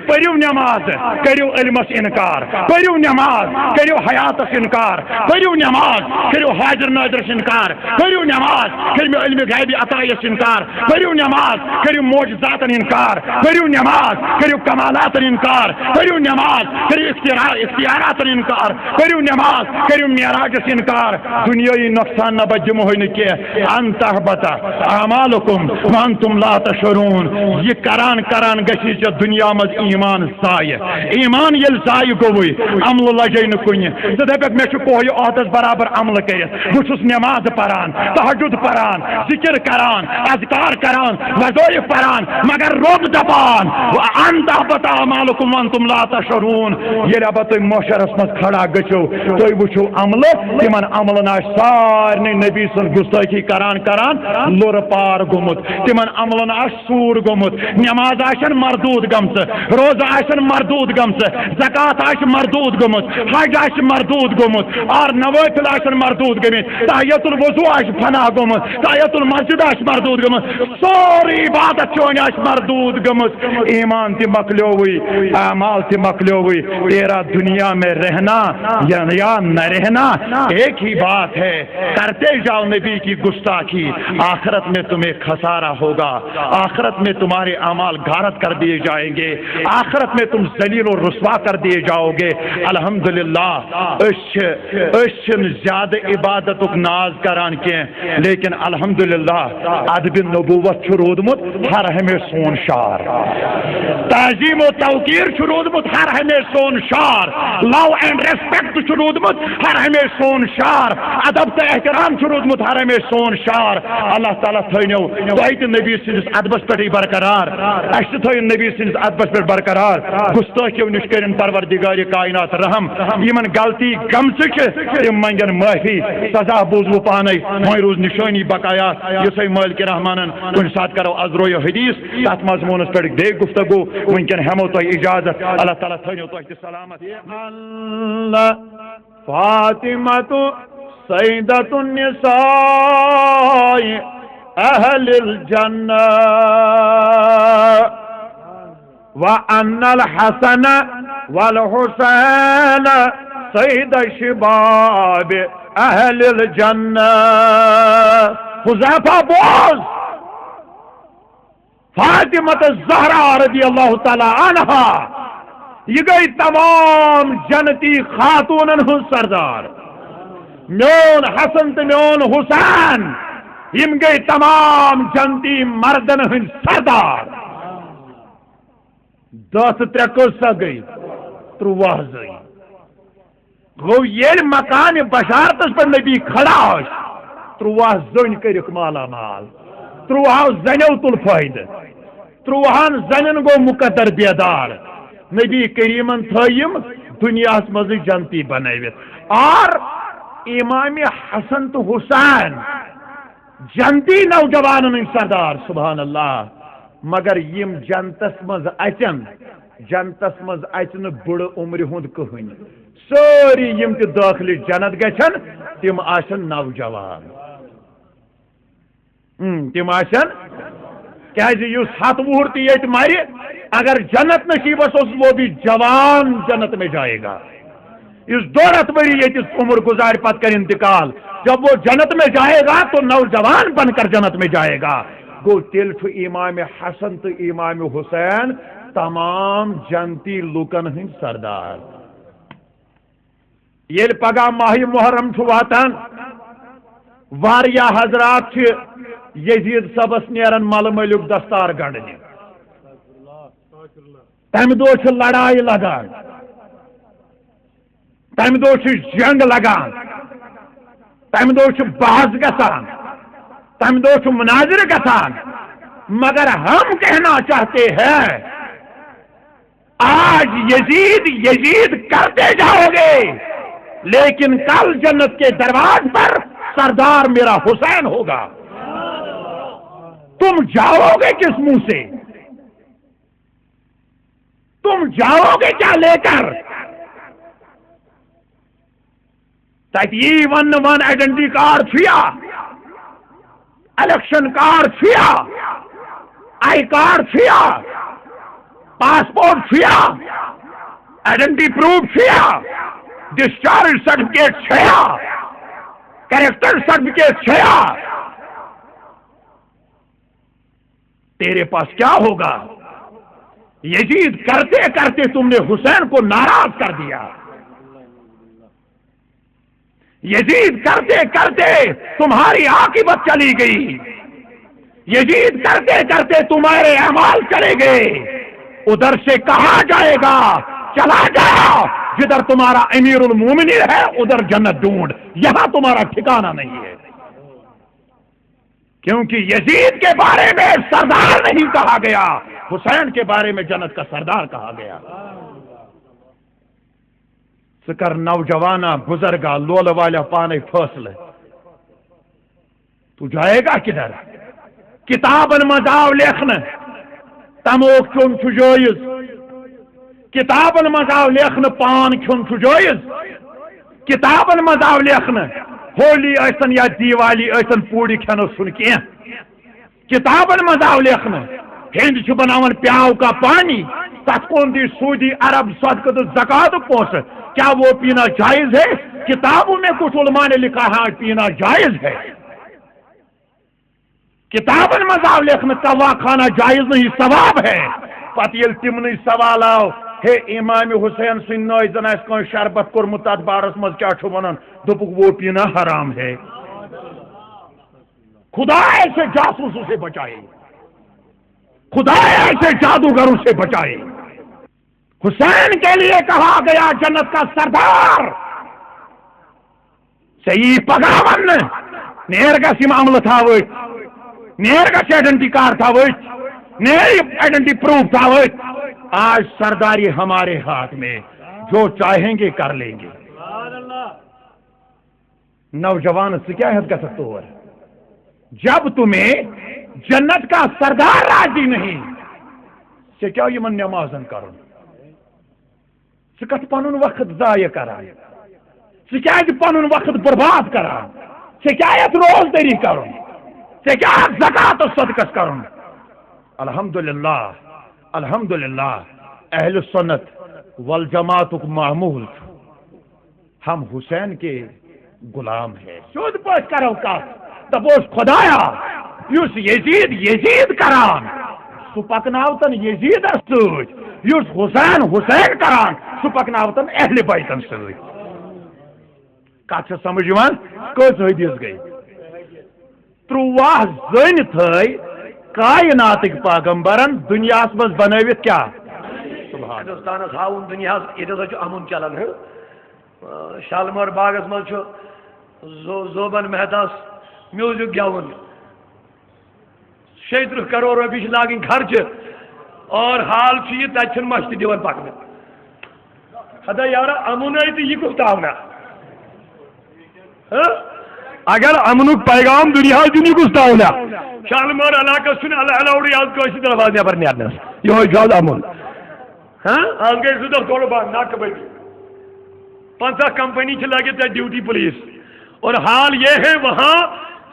پٔرِو نٮ۪ماز کٔرِو علمس انکار پٔرِو نٮ۪ماز کٔرِو حیاتس انکار پٔرِو نٮ۪ماز کٔرِو حاضر نٲظرس انکار پٔرِو نٮ۪ماز کٔرِو علمِ غیبِ عطایس انکار پٔرِو نٮ۪ماز کٔرِو معجزاتن انکار پٔرِو نٮ۪ماز کٔرِو کمالاتن انکار پٔرِو نٮ۪ماز کٔرِو اختیاراتن انکار پٔرِو نٮ۪ماز کٔرِو معراجس انکار دُنیٲیی نۄقصان نہ بچ دِمہوے نہٕ کینٛہہ ان تحبط اعمالکم وانتم لا تشعرون یہِ کران گژھی ژےٚ دُنیا منٛز ایٖمان ضایہِ ایٖمان ییٚلہِ ضایہِ گوٚوُے عملہٕ لجے نہٕ کُنہِ ژٕ دپکھ مےٚ چھُ پوہہِ عہدس برابر عملہٕ کٔرِتھ بہٕ چھُس نٮ۪ماز پران تہجد پران ذکر کران اذکار کران وظٲیف پران مگر رۄب دپان ان تحبط اعمالکم وانتم لا تشعرون ییٚلہِ ابا تُہۍ معاشرس منٛز کھڑا گٔژھِو تُہۍ وٕچھِو عملہٕ تمن عملن سارے نبی سن گستاخی کران لور پار گومت تمن عملن سور گومت نماز آشن مردود گمس روزہ آشن مردود گمس زکات آش مردود گومت حج آش مردود گومت اور نوافل آشن مردود گمت تحیت الوضو آش فنا گومت تحیت المسجد آش مردود گومت سوری عبادت چون آش مردود گومت ایمان تی مکلیوی اعمال تی مکلیوی تیرا دنیا میں رہنا یا نہ رہنا ایک ہی بات ہے کرتے جاؤ نبی کی گستاخی آخرت میں تمہیں خسارہ ہوگا آخرت میں تمہارے اعمال غارت کر دیے جائیں گے آخرت میں تم ذلیل و رسوا کر دیے جاؤ گے الحمدللہ زیادہ عبادت ناز کران کی لیکن الحمدللہ ادب نبوت رودمت ہر ہمیں سون شار تعظیم و توقیر رودمت ہر ہمیں سون شار لو اینڈ ریسپیکٹ رودمت ہر ہمیں سون شار ادب تو احترام رودمت ہر ہمیں سون شار اللہ تعالیٰ تھنو تہ نبی سندس ادبس پہ برقرار اس نبی سندس ادبس پہ برقرار گستاخیو نش کرن پروردگار کائنات رحم یمن غلطی گمچہ تم منگن معافی سزا بوزو پانے وہیں روز نشانی بقایات یسے مالک رحمانن کن سات کرو ازرو حدیث تات مضمونس پہ دے گفتگو ونکن ہمو تو اجازت اللہ تعالیٰ تھنو تو سلامت فاطمہ سیدۃ النساء اہل الجنہ وان الحسن والحسین سید شباب اہل الجنہ حذیفہ بوز فاطمہ الزہرا رضی اللہ تعالی عنہا یہ گئی تمام جنتی خاتونن ہن سردار میون حسن تو میون حسین یم گئی تمام جنتی مردن ہن سردار 10 3 سا گئی 13 زئی گو یہ مکان بشارتس پر نبی کھڑا 13 زن کرک مالا مال 13 زنو تل فائدہ 13 زنن گو مقدر بیدار نبی کریمن تھیم دنیا مز جنتی بنوت اور امام حسن تو حسین جنتی نوجوان سردار سبحان اللہ مگر یم جنتس مز اچن جنتس مز اچن بڑ عمر ہند کہن سوری یم تہ داخل جنت گچھن تم آشن نوجوان تم آشن کیس 7 وہر تہ یت مر اگر جنت نصیبس وہ بھی جوان جنت میں جائے گا اس 2 وری یہ عمر گزار پت کر انتقال جب وہ جنت میں جائے گا تو نوجوان بن کر جنت میں جائے گا گو تیل امام حسن تو امام حسین تمام جنتی لوکن ہند سردار یہ پگہ ماہ محرم واتان واریا حضرات یزید صبس نیرن مل ملک دستار گنڈنے تمہ دہ لڑائی لگان تمہ دہ جنگ لگان تمہ دہ بحث گژھان تمہ دہ مناظر گژھان مگر ہم کہنا چاہتے ہیں آج یزید کرتے جاؤ گے لیکن کل جنت کے دروازے پر سردار میرا حسین ہوگا تم جاؤ گے کس منہ سے تم جاؤ گے کیا لے کر ون آئیڈینٹی کارڈ چھیا الیکشن کارڈ چھیا آئی کارڈ چھیا پاسپورٹ چھیا آئیڈینٹی پروف چھیا ڈسچارج سرٹیفکیٹ چھیا کریکٹر سرٹیفکیٹ چھیا تیرے پاس کیا ہوگا یزید کرتے کرتے تم نے حسین کو ناراض کر دیا یزید کرتے کرتے تمہاری عاقبت چلی گئی یزید کرتے کرتے تمہارے اعمال چلے گئے ادھر سے کہا جائے گا چلا جاؤ جدھر تمہارا امیر المومنین ہے ادھر جنت ڈھونڈ یہاں تمہارا ٹھکانہ نہیں ہے کیونکہ یزید کے بارے میں سردار نہیں کہا گیا حسین کے بارے میں جنت کا سردار کہا گیا سکر نوجوانا بزرگا لول والا پانے فیصلے تو جائے گا کدھر کتابن مزاو لکھنا تموک چون چھ جائز کتابن مزاو لکھنا پان کھن چھ جائز کتابن مزاو لکھنا ہولی ایسن یا دیوالی ایسن پوڑی کھنو سن کی کتابن مزاو لکھنا ہند چھ بناون پیاو کا پانی تس کون دی سعودی عرب صدقہ زکات پوسہ کیا وہ پینا جائز ہے کتابوں میں کچھ علماء نے لکھا ہے پینا جائز ہے کتابن مزاو لکھنا کوا کھانا جائز نہیں ثواب ہے پتہ یل تمن سوال آو ہے امام حسین سن نوئی زن اس کو شربت کورمت تات بارس مز کیا چھو ونان دپک وہ پینا حرام ہے خدا ایسے جاسوسوں سے بچائے خدا ایسے جادوگروں سے بچائے حسین کے لیے کہا گیا جنت کا سردار صحیح پگاون نیر کا سی معاملہ تھا وہ نیر کا آئیڈینٹی کارڈ تھا وہ نیر آئیڈینٹی پروف تھا وہ آج سرداری ہمارے ہاتھ میں جو چاہیں گے کر لیں گے نوجوان سے کیا حد کا سکتے ہو جب تمہیں جنت کا سردار راضی نہیں سے کیا یہ من نمازن کرن سکت پنن وقت ضائع کران سکیت پنن وقت برباد کران سکیت روز دری کرن سکیت زکات و صدقہ کرن الحمدللہ الحمدللہ اہل سنت والجماعت معمول ہم حسین کے غلام ہیں شود پوچھ کرو کا دبوس خدایا یس یزید کران سو پکناوتن یزید سوچ یس حسین کران سو پکناوتن اہل بیتن سوچ کات سے سمجھ یوان کس حدیث گئی 13 زن تھئی کائناتک پیغمبرن دنیا مز بنوت کیا ہندوستان ہاؤن دنیا یہ امن چلان شالمور باغس مز زوبن مہتاس میوزک گیون 70 کروڑ روپیے لاگن خرچ اور حال یہ تب مشت دان پکن خدا یار امن تو یہ کس تاؤنا اگر امنک پیغام دنیا دن کس تاؤنا شالمور علاقہ الاؤڈ آج آواز نبر نیرنس یہ زیادہ امن آج گئی زٕ دۄہ تھوڑا بہت ناکہ بندی 50 کمپنی لگے ڈیوٹی پولیس اور حال یہ ہے وہاں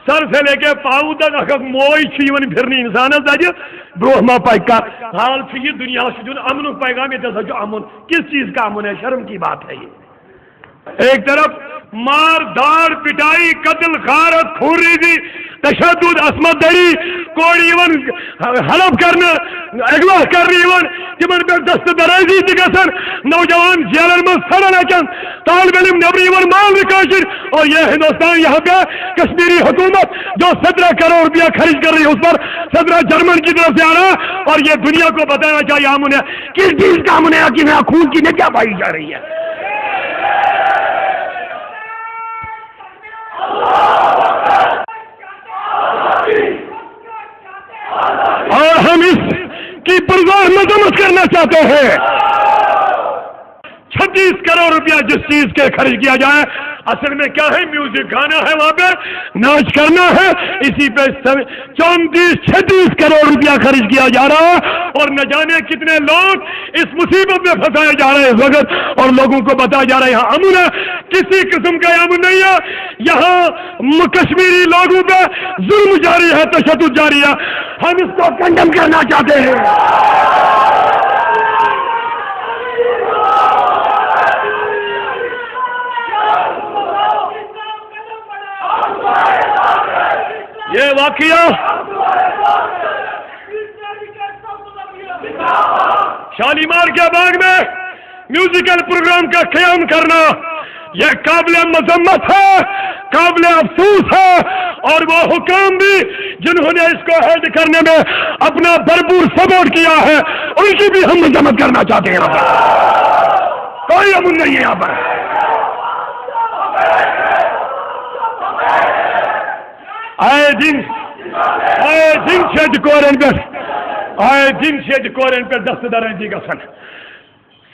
سر سے لے کے پاؤں تک اگر موئی پھرنی انسان تجہ برو ما پکا حال یہ دنیا سے دن امن پیغام یہ امن کس چیز کا امن ہے شرم کی بات ہے یہ ایک طرف مار داڑ پٹائی قتل غارت خوریزی تشدد عصمت دری کوڑی حلف کرنا اغوا کرنا تمن پہ دست درازی گھن نوجوان جیلن من سڑن اچان طالب علم نبر مال کاشر اور یہ ہندوستان یہاں پہ کشمیری حکومت جو 17 کروڑ روپیہ خرچ کر رہی ہے اس پر 17 جرمن کی طرف سے آ رہا ہے اور یہ دنیا کو بتانا چاہیے امن ہے کس چیز کا امن ہے کہ خون کی نجا پائی جا رہی ہے اور ہم اس کی پرواہ مذمت کرنا چاہتے ہیں 36 کروڑ روپیہ جس چیز کے خرچ کیا جائے اصل میں کیا ہے میوزک گانا ہے وہاں پہ ناچ کرنا ہے اسی پہ 34-36 کروڑ روپیہ خرچ کیا جا رہا ہے اور نہ جانے کتنے لوگ اس مصیبت میں پھنسائے جا رہے ہیں اس وقت اور لوگوں کو بتایا جا رہا ہے یہاں امن ہے کسی قسم کا امن نہیں ہے یہاں کشمیری لوگوں پہ ظلم جاری ہے تشدد جاری ہے ہم اس کو کنڈم کرنا چاہتے ہیں یہ واقعہ شالیمار کے باغ میں میوزیکل پروگرام کا قیام کرنا یہ قابل مذمت ہے قابل افسوس ہے اور وہ حکام بھی جنہوں نے اس کو ہیلڈ کرنے میں اپنا بھرپور سپورٹ کیا ہے ان کی بھی ہم مذمت کرنا چاہتے ہیں کوئی امن نہیں ہے یہاں پر آئے دن سے کورن پہ دست درازی گھن